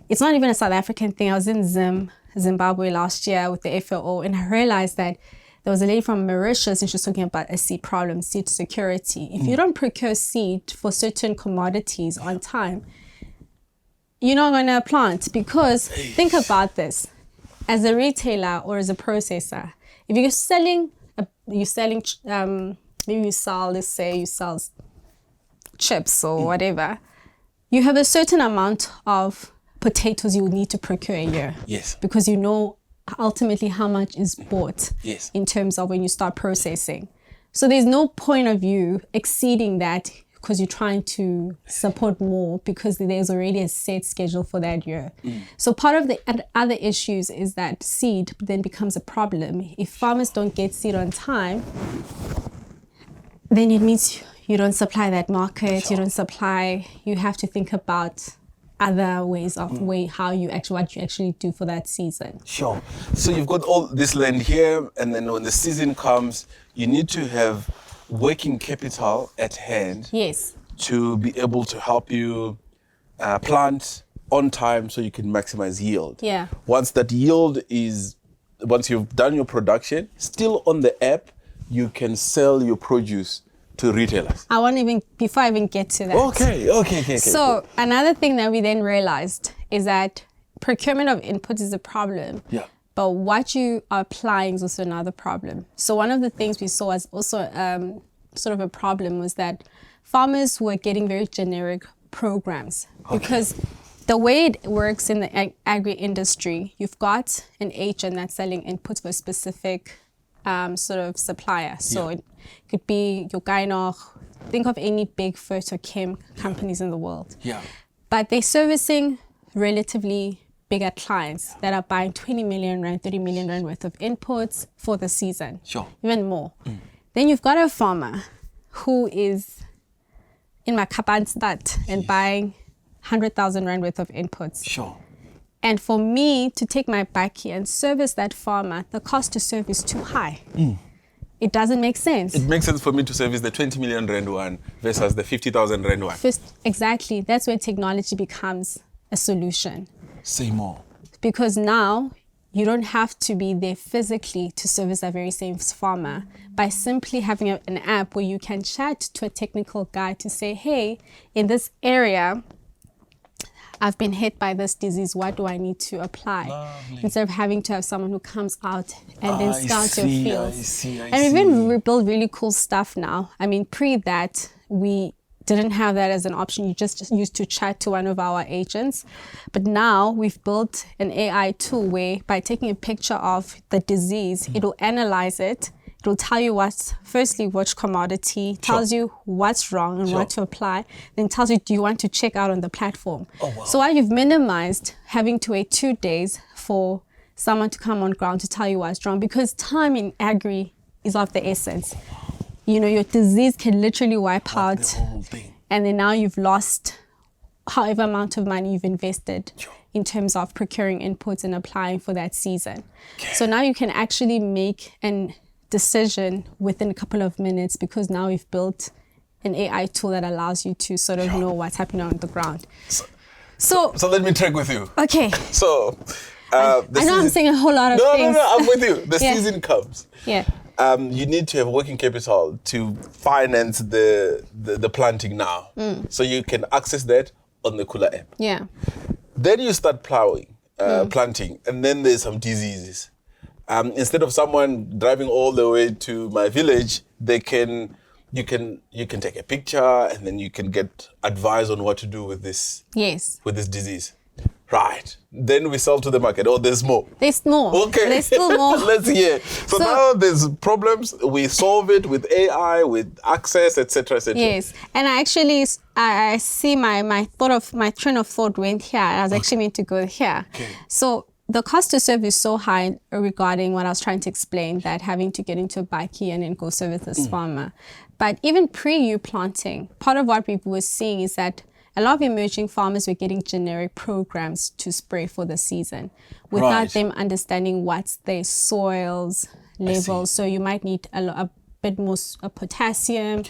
It's not even a South African thing. I was in Zimbabwe last year with the FAO, and I realized that there was a lady from Mauritius and she was talking about a seed problem, seed security. If you don't procure seed for certain commodities on time, you're not going to plant, because think about this. As a retailer or as a processor, if you're selling, maybe you sell, let's say you sell chips or whatever, you have a certain amount of potatoes you will need to procure a year.
Yes.
Because you know ultimately how much is bought
yes.
in terms of when you start processing. So there's no point of you exceeding that because you're trying to support more, because there's already a set schedule for that year. So part of the other issues is that seed then becomes a problem. If farmers don't get seed on time, then it means you don't supply that market,
Sure.
you don't supply, you have to think about other ways of how you actually, what you actually do for that season.
Sure. So you've got all this land here, and then when the season comes, you need to have working capital at hand.
Yes.
To be able to help you plant on time so you can maximize yield.
Yeah.
Once you've done your production, still on the app, you can sell your produce to retailers.
Before I even get to that.
Okay.
So another thing that we then realized is that procurement of inputs is a problem.
Yeah.
But what you are applying is also another problem. So one of the things we saw as also sort of a problem was that farmers were getting very generic programs. Because the way it works in the agri industry, you've got an agent that's selling inputs for a specific sort of supplier. So it could be your gyno, think of any big phytochem companies in the world.
Yeah.
But they're servicing relatively bigger clients that are buying 20 million rand, 30 million rand worth of inputs for the season.
Sure.
Even more. Then you've got a farmer who is in Makapanstad and buying 100,000 rand worth of inputs.
Sure.
And for me to take my bakkie and service that farmer, the cost to serve is too high. it doesn't make sense.
It makes sense for me to service the 20 million rand one versus the 50,000 rand one.
Exactly. That's where technology becomes a solution.
Say more.
Because now you don't have to be there physically to service that very same farmer. By simply having an app where you can chat to a technical guy to say, hey, in this area, I've been hit by this disease. What do I need to apply? Lovely. Instead of having to have someone who comes out and then scouts your fields. And we build really cool stuff now. I mean, pre that, we didn't have that as an option. You just used to chat to one of our agents. But now we've built an AI tool where by taking a picture of the disease, it will analyze it. It will tell you firstly, which commodity, tells you what's wrong and what to apply, then tells you, do you want to check out on the platform? Oh, wow. So while you've minimized having to wait 2 days for someone to come on ground to tell you what's wrong, because time in agri is of the essence. You know, your disease can literally wipe out the whole thing. And then now you've lost however amount of money you've invested in terms of procuring inputs and applying for that season. Okay. So now you can actually make an decision within a couple of minutes because now we've built an AI tool that allows you to sort of know what's happening on the ground. So
let me track with you.
Okay.
So
I know I'm saying a whole lot of things.
No, I'm with you. The season comes.
Yeah.
You need to have working capital to finance the planting now. So you can access that on the Kula app.
Yeah.
Then you start planting, and then there's some diseases. Instead of someone driving all the way to my village, you can take a picture and then you can get advice on what to do with this.
Yes.
With this disease. Right. Then we sell to the market. Oh, there's more.
There's more.
Okay.
There's still more.
Let's hear. So now there's problems. We solve it with AI, with access, etc., etc.
Yes. And I see my train of thought went here. I was actually meant to go here. Okay. So the cost to serve is so high regarding what I was trying to explain, that having to get into a bikey and then go service this farmer. But even pre-you planting, part of what we were seeing is that a lot of emerging farmers were getting generic programs to spray for the season without them understanding what's their soils level. So you might need a bit more potassium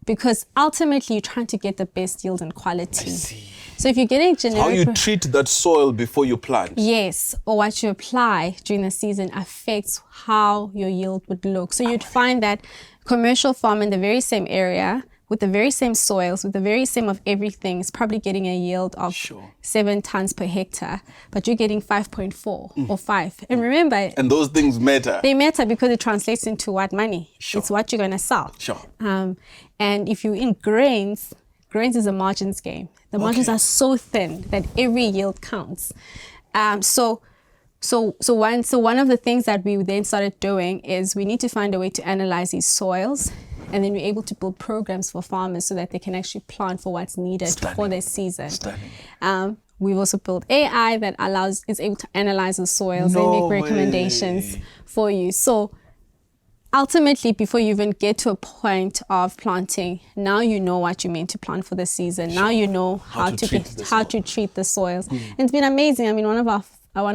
because ultimately you're trying to get the best yield and quality. I see. So if you're getting generic...
How you treat that soil before you plant.
Yes, or what you apply during the season affects how your yield would look. So you'd find that commercial farm in the very same area, with the very same soils, with the very same of everything, is probably getting a yield of 7 tons per hectare, but you're getting 5.4 or 5. And remember...
And those things matter.
They matter because it translates into what money? It's what you're going to sell. And if you're in grains is a margins game. The margins are so thin that every yield counts. So one of the things that we then started doing is we need to find a way to analyze these soils, and then we're able to build programs for farmers so that they can actually plant for what's needed for their season. We've also built AI that is able to analyze the soils and make recommendations for you. So ultimately, before you even get to a point of planting, now you know what you mean to plant for the season. Now you know how to treat the soils. And it's been amazing. I mean, one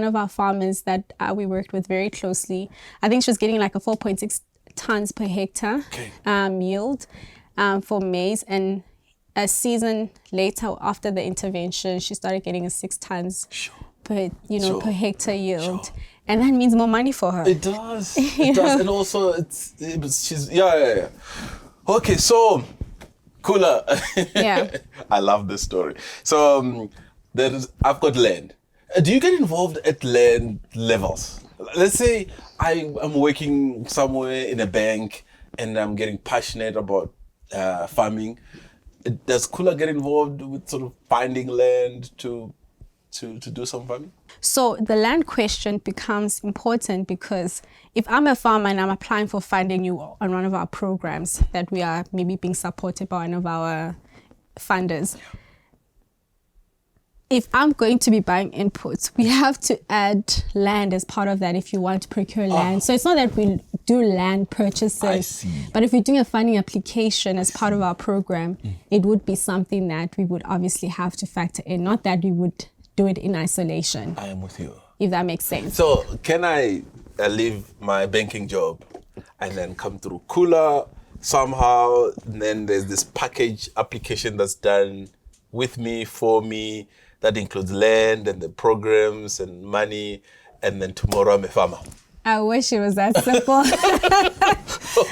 of our farmers that we worked with very closely, I think she was getting like a 4.6 tons per hectare yield for maize. And a season later, after the intervention, she started getting a 6 tons per hectare yield. And that means more money for her.
It does. It does. And also, she's. Okay, so, Kula. I love this story. So, I've got land. Do you get involved at land levels? Let's say I'm working somewhere in a bank and I'm getting passionate about farming. Does Kula get involved with sort of finding land to do some farming?
So the land question becomes important because if I'm a farmer and I'm applying for funding on one of our programs that we are maybe being supported by one of our funders, if I'm going to be buying inputs, we have to add land as part of that if you want to procure land. So it's not that we do land purchases, but if we're doing a funding application as part of our program, it would be something that we would obviously have to factor in, not that we would do it in isolation.
I am with you.
If that makes sense.
So can I leave my banking job? and then come through Kula somehow. And then there's this package application that's done with me, for me, that includes land and the programs and money. And then tomorrow I'm a farmer.
I wish it was that simple.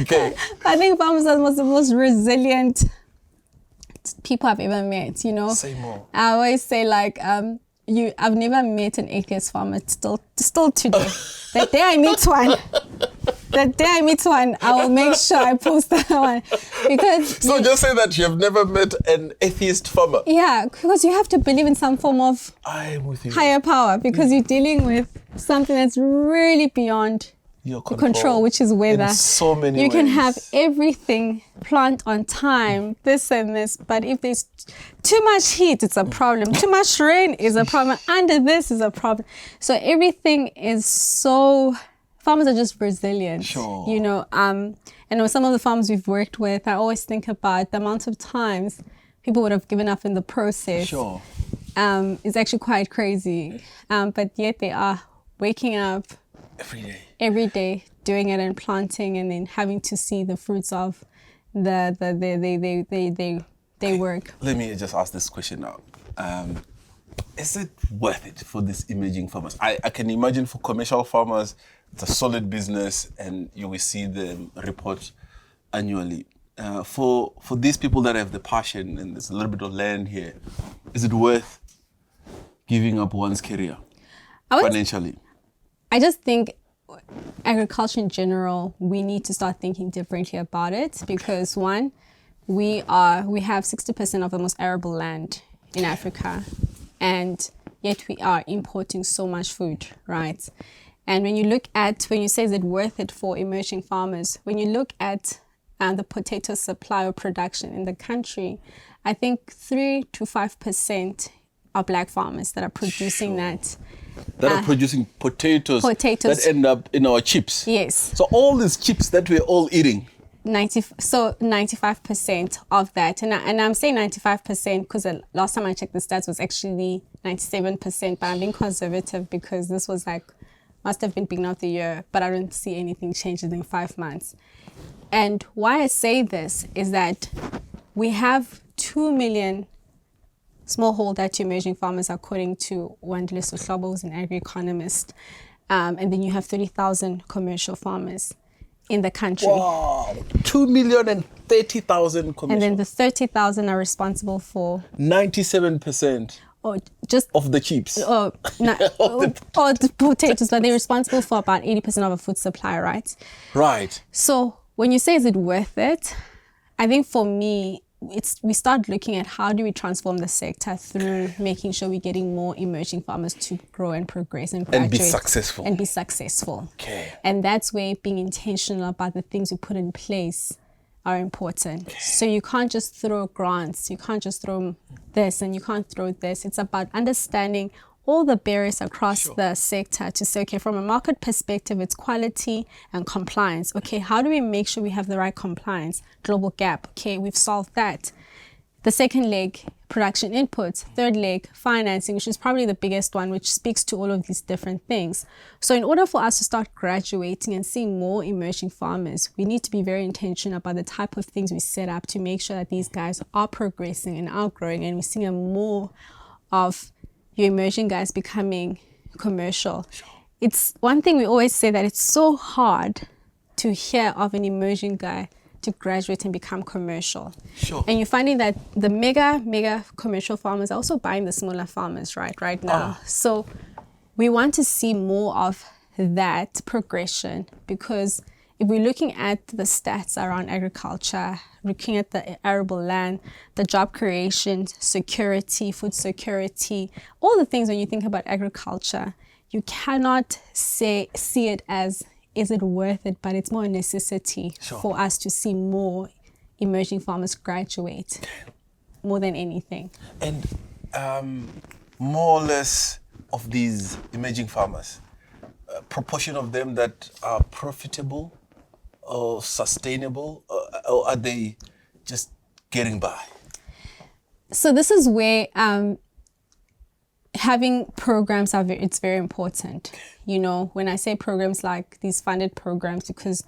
Okay.
I think farmers are the most resilient people I've ever met, you know.
Say more.
I always say, like, I've never met an atheist farmer still today. The day I meet one, I will make sure I post that one. Because
so just say that you have never met an atheist farmer.
Yeah, because you have to believe in some form of
I'm with you.
higher power, because you're dealing with something that's really beyond your control, which is weather.
In so many
you
ways.
can have everything plant on time, this and this, but if there's too much heat, it's a problem. Too much rain is a problem. Under this is a problem. So everything is so... Farmers are just resilient.
Sure.
You know, and with some of the farms we've worked with, I always think about the amount of times people would have given up in the process.
Sure.
It's actually quite crazy. But yet they are waking up every day, doing it and planting, and then having to see the fruits of they work.
Let me just ask this question now. Is it worth it for these emerging farmers? I can imagine for commercial farmers, it's a solid business and you will see the report annually. For these people that have the passion and there's a little bit of land here, is it worth giving up one's career financially?
I just think agriculture in general, we need to start thinking differently about it, because one, we have 60% of the most arable land in Africa, and yet we are importing so much food, right? And when you say, is it worth it for emerging farmers? When you look at the potato supply or production in the country, I think 3 to 5% are black farmers that are producing that.
That are producing potatoes that end up in our chips.
Yes.
So all these chips that we're all eating.
95% of that. And I'm saying 95% because the last time I checked the stats was actually 97%, but I'm being conservative because this was must have been beginning of the year, but I don't see anything change in 5 months. And why I say this is that we have 2 million smallholder to emerging farmers, according to Wandile Sohlobo, who's an agri-economist. And then you have 30,000 commercial farmers in the country.
Wow, 2,030,000 commercial.
And then the 30,000 are responsible for
97%.
Or just
of the chips.
Or the potatoes, but they're responsible for about 80% of our food supply, right?
Right.
So when you say, is it worth it? I think for me, we start looking at how do we transform the sector through making sure we're getting more emerging farmers to grow and progress and graduate. And be successful.
Okay.
And that's where being intentional about the things we put in place are important. Okay. So you can't just throw grants, you can't just throw this and you can't throw this. It's about understanding all the barriers across the sector to say, okay, from a market perspective, it's quality and compliance. Okay, how do we make sure we have the right compliance? Global gap. Okay, we've solved that. The second leg, production inputs. Third leg, financing, which is probably the biggest one, which speaks to all of these different things. So in order for us to start graduating and seeing more emerging farmers, we need to be very intentional about the type of things we set up to make sure that these guys are progressing and outgrowing, and we're seeing more of your emerging guys becoming commercial. Sure. It's one thing we always say, that it's so hard to hear of an emerging guy to graduate and become commercial. Sure. And you're finding that the mega commercial farmers are also buying the smaller farmers right now. So we want to see more of that progression, because if we're looking at the stats around agriculture, looking at the arable land, the job creation, security, food security, all the things when you think about agriculture, you cannot see it as, is it worth it? But it's more a necessity for us to see more emerging farmers graduate more than anything. And
more or less of these emerging farmers, a proportion of them that are profitable or sustainable, or are they just getting by?
So this is where having programs it's very important. You know, when I say programs like these funded programs, because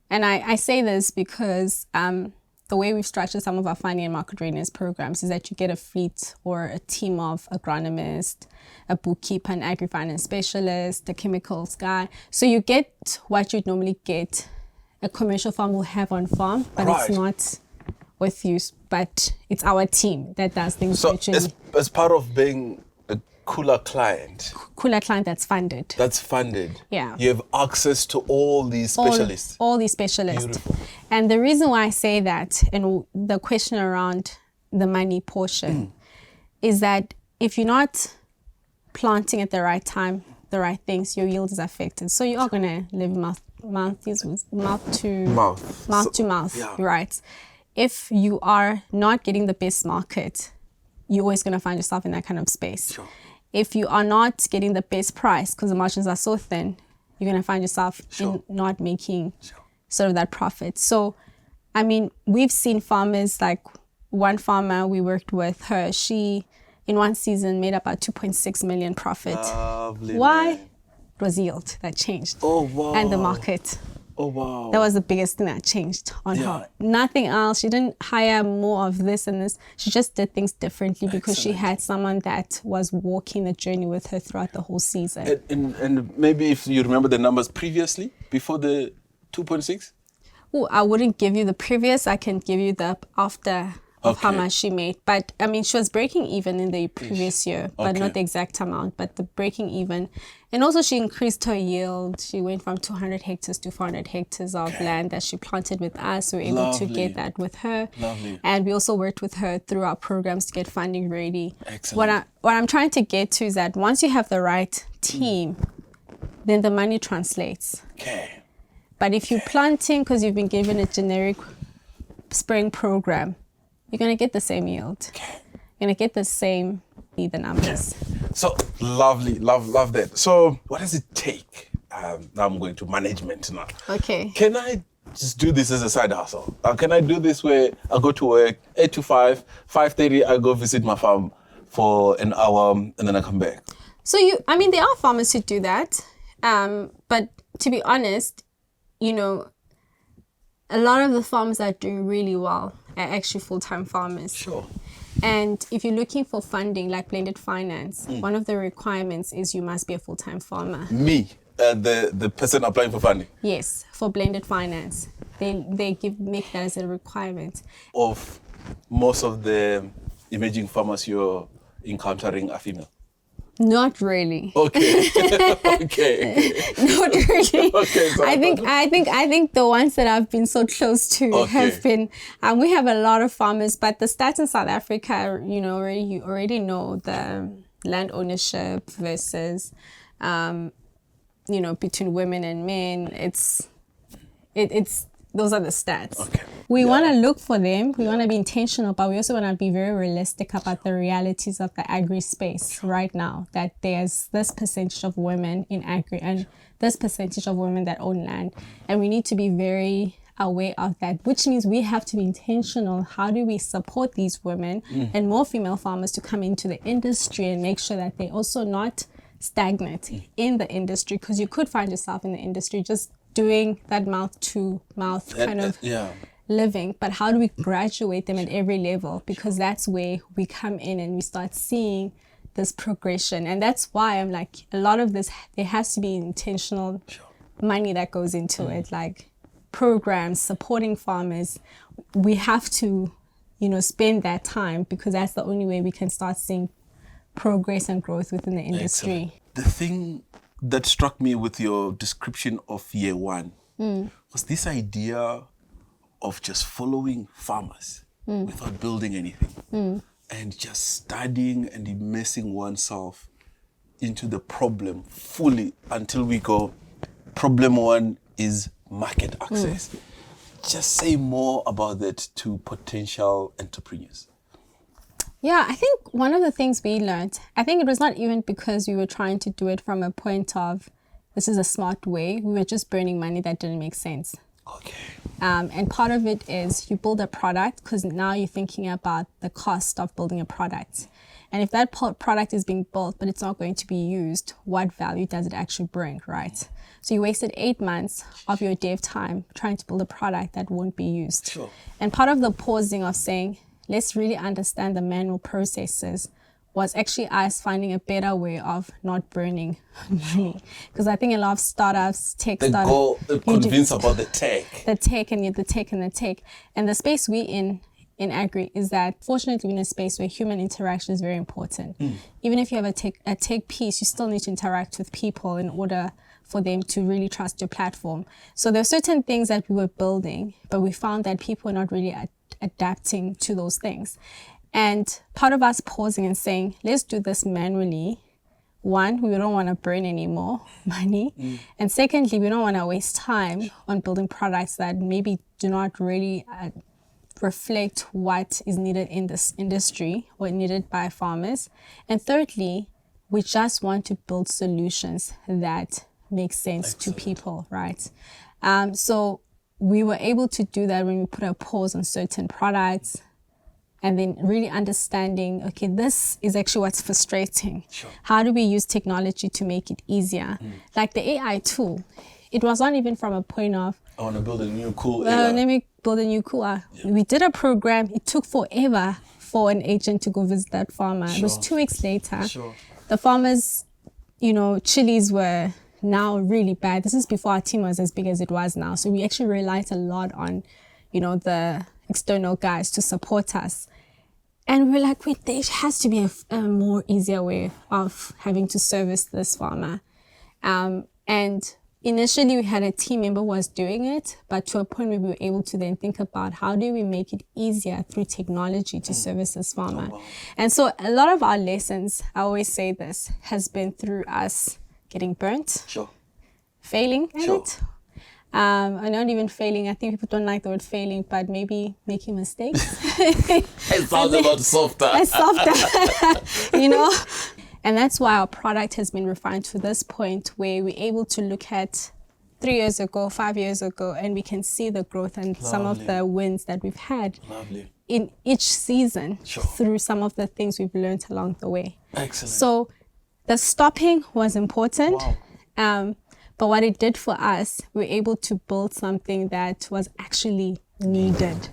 And I say this because the way we've structured some of our funding and market readiness programs is that you get a fleet or a team of agronomists, a bookkeeper, an agri-finance specialist, a chemicals guy. So you get what you'd normally get a commercial farm will have on farm, but it's not with you, but it's our team that does things.
So as part of being a Kula client.
Kula client that's funded.
That's funded.
Yeah.
You have access to all these specialists.
All these specialists.
Beautiful.
And the reason why I say that, and the question around the money portion, is that if you're not planting at the right time, the right things, your yield is affected. So you are going to live mouth to mouth,
yeah.
right? If you are not getting the best market, you're always going to find yourself in that kind of space.
Sure.
If you are not getting the best price because the margins are so thin, you're going to find yourself in not making sort of that profit. So, I mean, we've seen farmers, like one farmer we worked with, her, she in one season made about 2.6 million profit.
Lovely.
Why?
Man.
It was yield that changed.
Oh, wow.
And the market.
Oh, wow.
That was the biggest thing that changed on her. Nothing else. She didn't hire more of this and this. She just did things differently because she had someone that was walking the journey with her throughout the whole season.
And maybe if you remember the numbers previously, before the 2.6?
Oh, I wouldn't give you the previous. I can give you the after of how much she made. But I mean, she was breaking even in the previous year, but not the exact amount, but the breaking even. And also she increased her yield. She went from 200 hectares to 400 hectares of land that she planted with us. We were able to get that with her.
Lovely.
And we also worked with her through our programs to get funding ready.
Excellent.
What I'm trying to get to is that once you have the right team, then the money translates.
Okay.
But if you're planting because you've been given a generic spraying program, you're going to get the same yield.
Okay.
You're going to get the same, the numbers.
So lovely, love that. So what does it take? Now I'm going to management now.
Okay.
Can I just do this as a side hustle? Can I do this where I go to work 8 to 5, 5:30 I go visit my farm for an hour and then I come back?
So there are farmers who do that. But to be honest, a lot of the farmers that are doing really well are actually full-time farmers.
Sure.
And if you're looking for funding like blended finance, one of the requirements is you must be a full-time farmer.
Me, the person applying for funding?
Yes, for blended finance. They make that as a requirement.
Of most of the emerging farmers you're encountering are female?
Not really.
Okay. Okay.
Not really.
Okay. So
I think the ones that I've been so close to have been. We have a lot of farmers, but the stats in South Africa, you already know the land ownership versus, between women and men. It's those are the stats.
Okay.
We want to look for them. We want to be intentional, but we also want to be very realistic about the realities of the agri space right now, that there's this percentage of women in agri and this percentage of women that own land. And we need to be very aware of that, which means we have to be intentional. How do we support these women and more female farmers to come into the industry and make sure that they're also not stagnant in the industry? Because you could find yourself in the industry just doing that mouth-to-mouth kind of living, but how do we graduate them at every level? Because that's where we come in and we start seeing this progression. And that's why I'm like, a lot of this, there has to be intentional money that goes into it, like programs, supporting farmers. We have to, spend that time because that's the only way we can start seeing progress and growth within the industry.
Excellent. The thing that struck me with your description of year one was this idea of just following farmers without building anything and just studying and immersing oneself into the problem fully until we go, problem one is market access. Just say more about that to potential entrepreneurs.
Yeah, I think one of the things we learned, I think it was not even because we were trying to do it from a point of this is a smart way. We were just burning money that didn't make sense.
Okay.
And part of it is you build a product because now you're thinking about the cost of building a product. And if that product is being built, but it's not going to be used, what value does it actually bring, right? So you wasted 8 months of your dev time trying to build a product that won't be used.
Sure.
And part of the pausing of saying, let's really understand the manual processes was actually us finding a better way of not burning money. Because I think a lot of startups,
convinced about the tech.
The tech and the tech and the tech. And the space we in Agri is that fortunately we're in a space where human interaction is very important. Even if you have a tech piece, you still need to interact with people in order for them to really trust your platform. So there are certain things that we were building, but we found that people are not really adapting to those things. And part of us pausing and saying, let's do this manually. One, we don't want to burn any more money. And secondly, we don't want to waste time on building products that maybe do not really reflect what is needed in this industry or needed by farmers. And thirdly, we just want to build solutions that make sense to people, right? So we were able to do that when we put a pause on certain products, and then really understanding, okay, this is actually what's frustrating.
Sure.
How do we use technology to make it easier? Like the AI tool, it was not even from a point of,
I want to build a new cool AI.
let me build a new Kula. Yeah. We did a program, it took forever for an agent to go visit that farmer. Sure. It was 2 weeks later.
Sure.
The farmers, chilies were now really bad. This is before our team was as big as it was now. So we actually relied a lot on, the external guys to support us. And we're like, wait, there has to be a more easier way of having to service this farmer. And initially we had a team member who was doing it, but to a point where we were able to then think about how do we make it easier through technology to service this farmer. Oh, wow. And so a lot of our lessons, I always say this, has been through us getting burnt,
sure,
failing at it. And not even failing. I think people don't like the word failing, but maybe making mistakes.
It sounds a lot softer.
It's softer, And that's why our product has been refined to this point where we're able to look at 3 years ago, 5 years ago, and we can see the growth and some of the wins that we've had in each season through some of the things we've learned along the way.
Excellent.
So the stopping was important.
Wow.
But what it did for us, we were able to build something that was actually needed.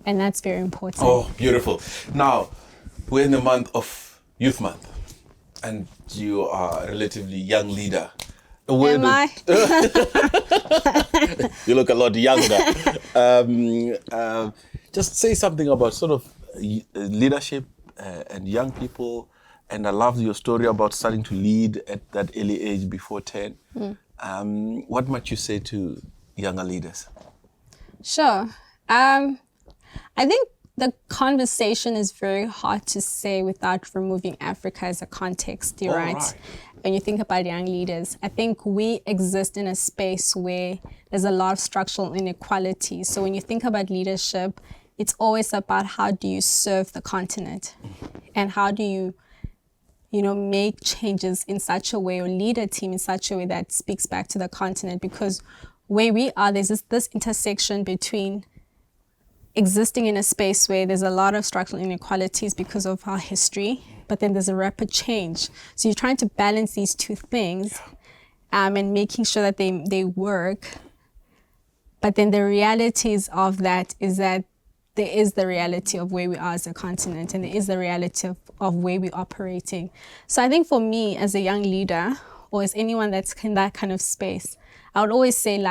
And that's very important.
Oh, beautiful. Now, we're in the month of Youth Month, and you are a relatively young leader.
Am I?
You look a lot younger. Just say something about sort of leadership and young people. And I love your story about starting to lead at that early age before 10. What might you say to younger leaders?
Sure. I think the conversation is very hard to say without removing Africa as a context, right? When you think about young leaders, I think we exist in a space where there's a lot of structural inequality. So when you think about leadership, it's always about how do you serve the continent and how do you make changes in such a way or lead a team in such a way that speaks back to the continent. Because where we are, there's this intersection between existing in a space where there's a lot of structural inequalities because of our history, but then there's a rapid change. So you're trying to balance these two things and making sure that they work. But then the realities of that is that there is the reality of where we are as a continent, and there is the reality of where we're operating. So I think for me as a young leader, or as anyone that's in that kind of space, I would always say,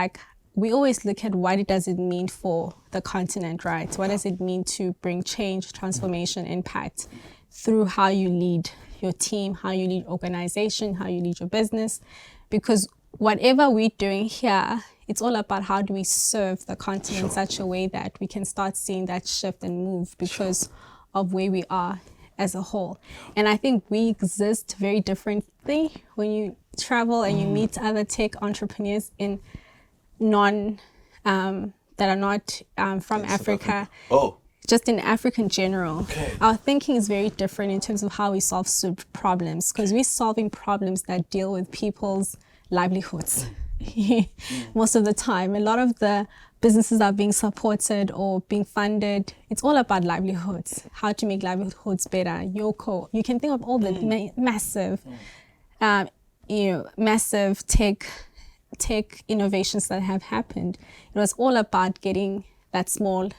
we always look at what does it mean for the continent, right? What does it mean to bring change, transformation, impact through how you lead your team, how you lead organization, how you lead your business? Because whatever we're doing here, it's all about how do we serve the continent in such a way that we can start seeing that shift and move because of where we are as a whole. And I think we exist very differently when you travel and you meet other tech entrepreneurs in that are not from Africa. Just in Africa in general.
Okay.
Our thinking is very different in terms of how we solve problems, because we're solving problems that deal with people's livelihoods, most of the time. A lot of the businesses are being supported or being funded. It's all about livelihoods, how to make livelihoods better. You can think of all the massive tech innovations that have happened. It was all about getting that small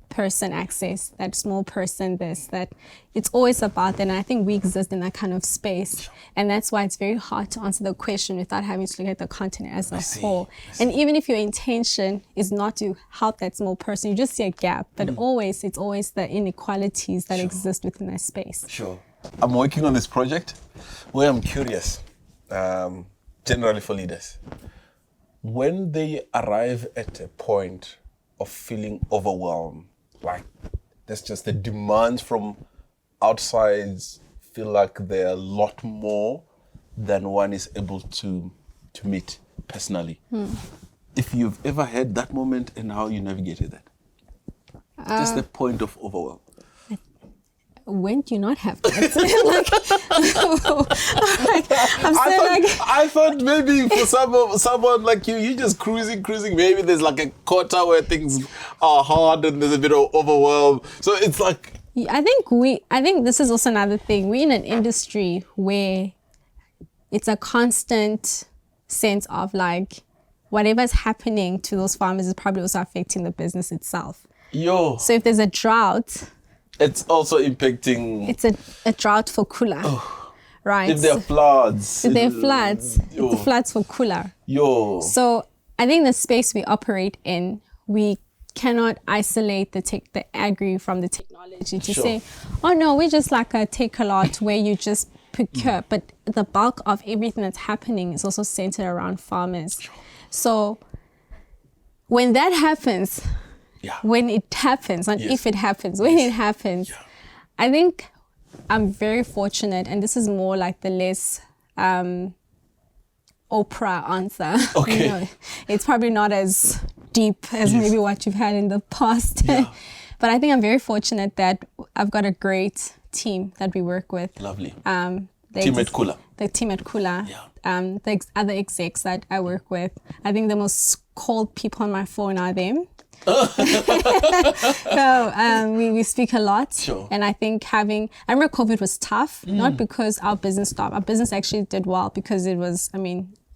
person access, that small person that it's always about that. And I think we exist in that kind of space. And that's why it's very hard to answer the question without having to look at the continent as a whole. And even if your intention is not to help that small person, you just see a gap. But it's always the inequalities that exist within that space.
Sure. I'm working on this project where I'm curious, generally for leaders. When they arrive at a point of feeling overwhelmed, like there's just the demands from outside feel like they're a lot more than one is able to meet personally. If you've ever had that moment and how you navigated that, just the point of overwhelm.
When do you not have that?
I thought maybe for someone like you just cruising. Maybe there's like a quarter where things are hard and there's a bit of overwhelm. So it's like.
I think this is also another thing. We're in an industry where it's a constant sense of like whatever's happening to those farmers is probably also affecting the business itself. So if there's a drought,
it's also impacting.
It's a drought for Kula, right?
If there are floods.
It's the floods for Kula. So I think the space we operate in, we cannot isolate the agri from the technology to say, oh no, we're just like a take-a-lot where you just procure. But the bulk of everything that's happening is also centered around farmers. So when that happens, when it happens, not if it happens, when it happens, I think I'm very fortunate, and this is more like the less Oprah answer. It's probably not as deep as maybe what you've had in the past. But I think I'm very fortunate that I've got a great team that we work with.
Lovely. Team at Kula.
The team at Kula. The other execs that I work with. I think the most called people on my phone are them. We speak a lot, and I think I remember COVID was tough, not because our business stopped. Our business actually did well because it was,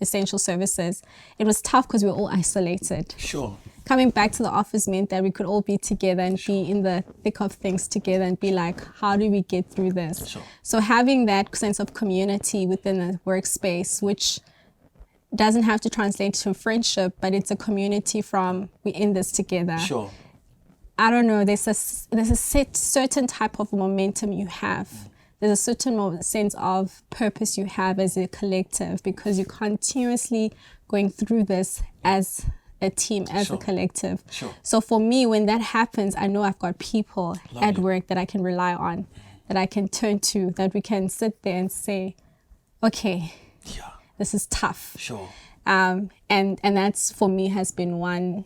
essential services. It was tough because we were all isolated. Coming back to the office meant that we could all be together and be in the thick of things together and be like, how do we get through this? So having that sense of community within the workspace, which doesn't have to translate to friendship, but it's a community from we're in this together. I don't know, there's a certain type of momentum you have. There's a certain sense of purpose you have as a collective because you're continuously going through this as a team, as a collective. So for me, when that happens, I know I've got people at work that I can rely on, that I can turn to, that we can sit there and say, okay, this is tough. And that's for me has been one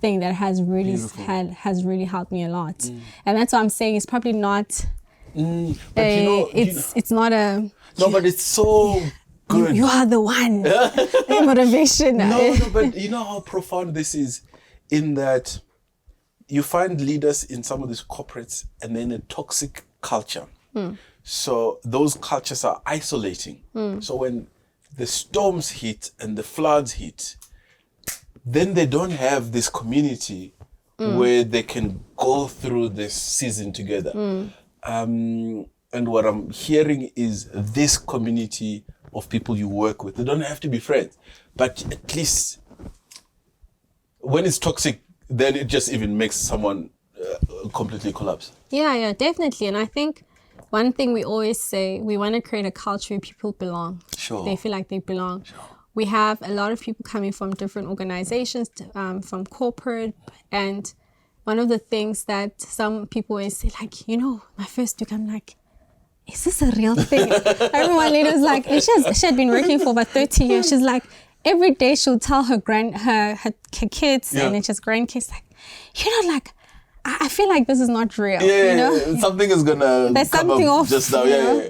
thing that has really helped me a lot. And that's what I'm saying. It's probably not. It's not a.
No, but it's so good.
You are the one. Motivation.
No, but you know how profound this is, in that you find leaders in some of these corporates and then a toxic culture. So those cultures are isolating. So when the storms hit and the floods hit, then they don't have this community where they can go through this season together. And what I'm hearing is this community of people you work with. They don't have to be friends, but at least when it's toxic, then it just even makes someone completely collapse.
Yeah, definitely. And I think one thing we always say, we want to create a culture where people belong. They feel like they belong. We have a lot of people coming from different organizations, from corporate, and one of the things that some people always say, like, my first week, I'm like, is this a real thing? Everyone later is like, and she had been working for about 30 years. She's like, every day she'll tell her kids and then she has grandkids, like, like, I feel like this is not real.
Something is gonna
there's
come
something
up
off
just now.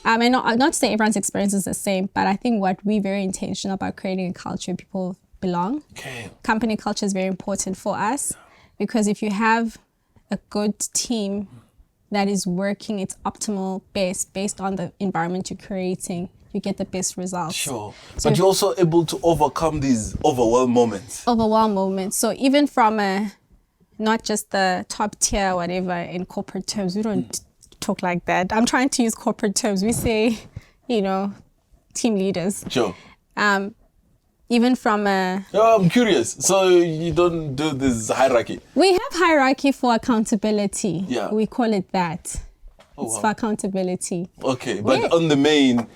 And not to say everyone's experience is the same, but I think what we're very intentional about creating a culture where people belong.
Okay.
Company culture is very important for us because if you have a good team that is working its optimal best based on the environment you're creating, you get the best results.
Sure. So but you're also able to overcome these overwhelm moments.
So even from not just the top tier, whatever, in corporate terms, we don't talk like that. I'm trying to use corporate terms. We say, team leaders.
Sure.
Even from
I'm curious. So you don't do this hierarchy?
We have hierarchy for accountability.
Yeah.
We call it that. It's for accountability.
Okay, but on the main,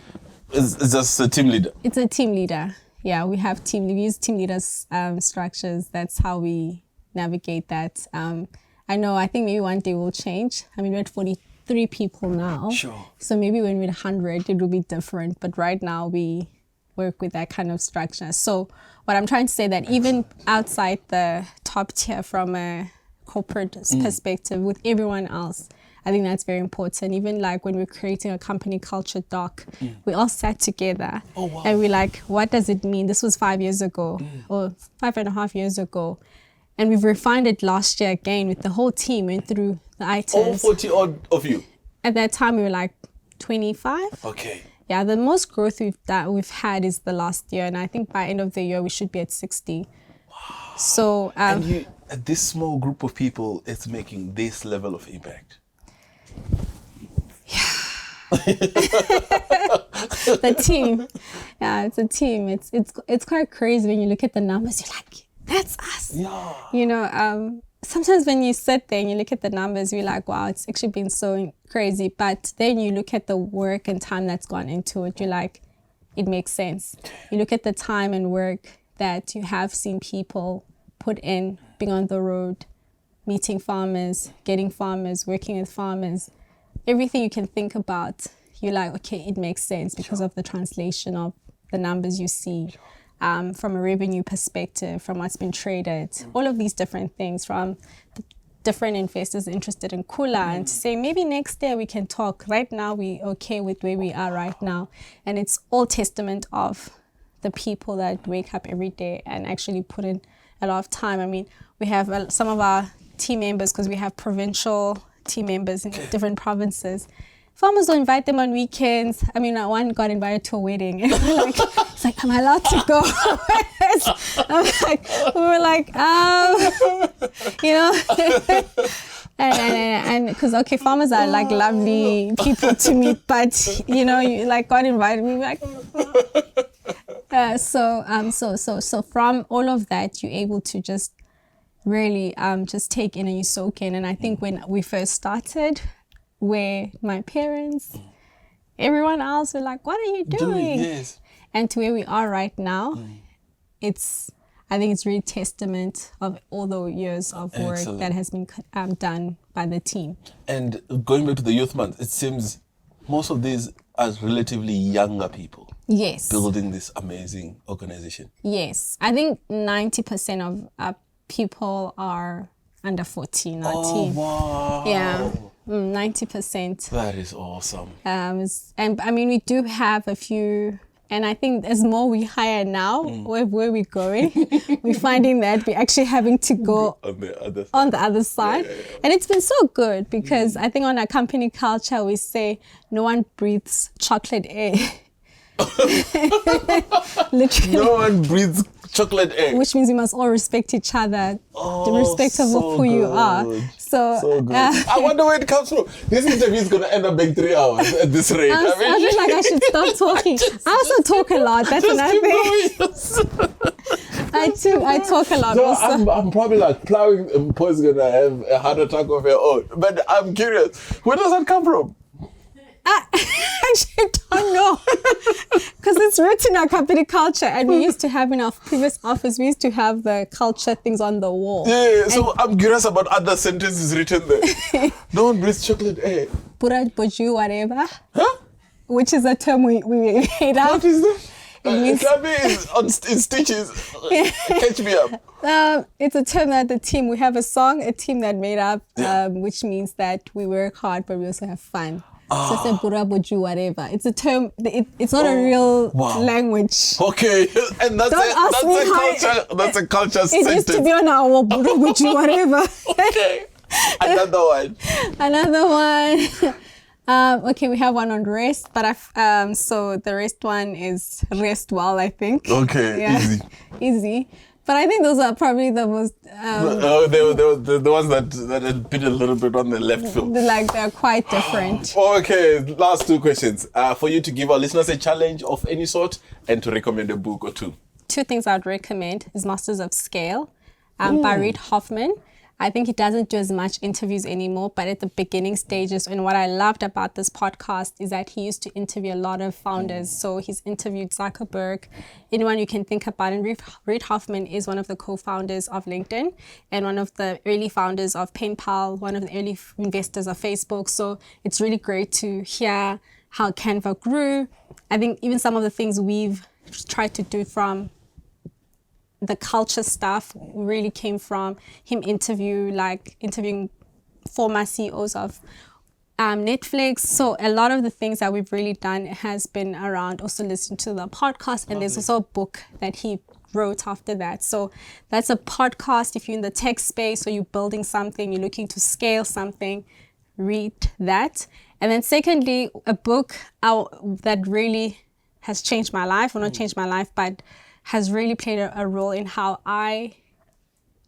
it's just a team leader?
It's a team leader. Yeah, we use team leaders structures. That's how we navigate that. I think maybe one day we'll change. We're at 43 people now.
Sure.
So maybe when we're at 100, it will be different. But right now we work with that kind of structure. So what I'm trying to say that even outside the top tier from a corporate perspective with everyone else, I think that's very important. Even like when we're creating a company culture doc, we all sat together and we're like, what does it mean? This was 5 years ago or 5.5 years ago. And we've refined it last year again with the whole team, went through the items.
All 40 odd of you? At
that time, we were like 25.
Okay.
Yeah, the most growth we've had is the last year. And I think by end of the year, we should be at 60.
Wow.
So,
and this small group of people is making this level of impact.
The team. Yeah, it's a team. It's quite crazy when you look at the numbers. You're like, that's us.
Yeah.
Sometimes when you sit there and you look at the numbers, you're like, wow, it's actually been so crazy. But then you look at the work and time that's gone into it, you're like, it makes sense. You look at the time and work that you have seen people put in, being on the road, meeting farmers, getting farmers, working with farmers, everything you can think about, you're like, okay, it makes sense because of the translation of the numbers you see. From a revenue perspective, from what's been traded, all of these different things, from the different investors interested in Kula, and to say maybe next year we can talk. Right now we're okay with where we are right now, and it's all testament of the people that wake up every day and actually put in a lot of time. We have some of our team members, because we have provincial team members in different provinces. Farmers don't invite them on weekends. One got invited to a wedding. And it's like, am I allowed to go? And because, farmers are like lovely people to meet, but, you got invited. We were like, so from all of that, you're able to just really just take in and you soak in. And I think when we first started, where my parents, everyone else were like, what are you doing?
Yes.
And to where we are right now, I think it's really testament of all the years of work that has been done by the team.
And going back to the Youth Month, it seems most of these are relatively younger people.
Yes.
Building this amazing organization.
Yes. I think 90% of our people are under 40 in our team.
Wow.
Yeah. 90%.
That is awesome.
We do have a few, and I think as more we hire now, where we're going, we're finding that we're actually having to go on the other side. Yeah. And it's been so good because I think on our company culture, we say no one breathes chocolate air. Literally.
No one breathes chocolate egg.
Which means we must all respect each other, irrespective of who you are.
So good. I wonder where it comes from. This interview is going to end up being 3 hours at this rate.
I feel like I should stop talking. I also talk a lot. That's another thing. I talk a lot.
So
also.
I'm probably like plowing. Po's going to have a heart attack of her own. But I'm curious, where does that come from?
I actually don't know, because it's written in our company culture, and we used to have in our previous office, we used to have the culture things on the wall.
Yeah, so I'm curious about other sentences written there. No one breathes chocolate egg.
Pura boju whatever.
Huh?
Which is a term we made up.
What is that? It means in stitches. Catch me up.
It's a term that the team, we have a team that made up, which means that we work hard, but we also have fun. So it's a burabuju whatever. It's a term. It's not a real language.
Okay, and that's a culture
It
sentence.
used to be on our burabuju whatever.
Okay, another one.
Another one. Okay, we have one on rest, but so the rest one is rest well, I think.
Okay,
easy. But I think those are probably the most.
They were the ones that had been a little bit on the left field.
They're quite different.
Okay, last two questions. For you to give our listeners a challenge of any sort and to recommend a book or two.
Two things I'd recommend is Masters of Scale by Reid Hoffman. I think he doesn't do as much interviews anymore, but at the beginning stages, and what I loved about this podcast is that he used to interview a lot of founders. So he's interviewed Zuckerberg, anyone you can think about. And Reid Hoffman is one of the co-founders of LinkedIn and one of the early founders of PayPal, one of the early investors of Facebook. So it's really great to hear how Canva grew. I think even some of the things we've tried to do from the culture stuff really came from him interviewing former CEOs of Netflix. So a lot of the things that we've really done has been around also listening to the podcast. And there's also a book that he wrote after that. So that's a podcast. If you're in the tech space or you're building something, you're looking to scale something, read that. And then secondly, a book that really has changed my life, or not changed my life, but has really played a role in how I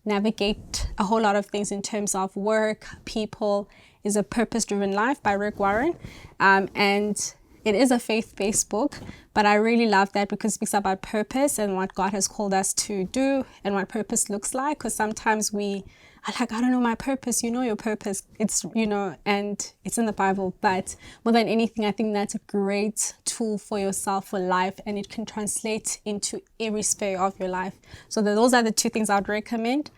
navigate a whole lot of things in terms of work, people, is A Purpose-Driven Life by Rick Warren. And it is a faith-based book, but I really love that because it speaks about purpose and what God has called us to do and what purpose looks like. Because sometimes we are like, I don't know my purpose. You know your purpose. It's, and it's in the Bible. But more than anything, I think that's a great tool for yourself for life, and it can translate into every sphere of your life. So those are the two things I would recommend.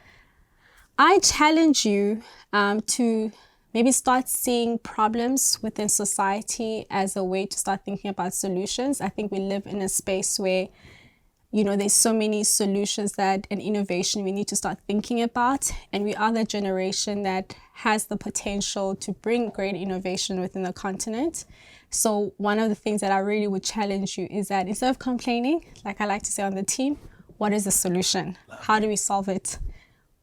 I challenge you to maybe start seeing problems within society as a way to start thinking about solutions. I think we live in a space where, there's so many solutions and innovation we need to start thinking about. And we are the generation that has the potential to bring great innovation within the continent. So one of the things that I really would challenge you is that instead of complaining, like I like to say on the team, what is the solution? How do we solve it?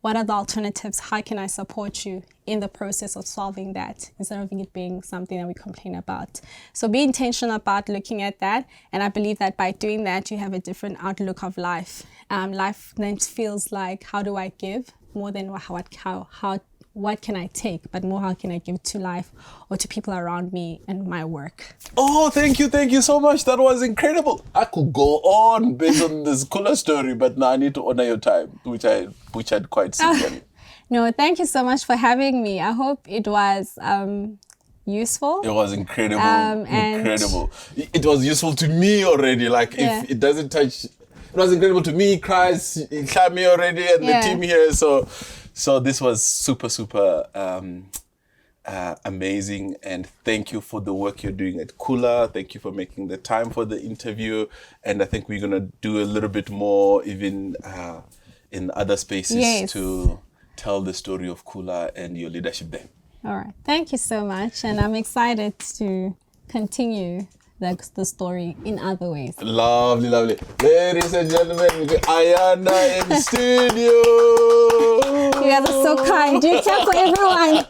What are the alternatives? How can I support you in the process of solving that instead of it being something that we complain about? So be intentional about looking at that. And I believe that by doing that, you have a different outlook of life. Life then feels like, how do I give more than what can I take, but more how can I give to life or to people around me and my work.
Oh, thank you so much. That was incredible. I could go on based on this Kula story, but now I need to honor your time, which I'd quite sincerely.
No, thank you so much for having me. I hope it was useful.
It was incredible. Incredible. It was useful to me already. Like if it doesn't touch, it was incredible to me, Chris, me already, and the team here. So this was super amazing, and thank you for the work you're doing at Kula. Thank you for making the time for the interview, and I think we're gonna do a little bit more even in other spaces to tell the story of Kula and your leadership there.
All right, thank you so much, and I'm excited to continue the story in other ways.
Lovely. Ladies and gentlemen, Ayanda in studio.
You guys are so kind. Do you clap for everyone?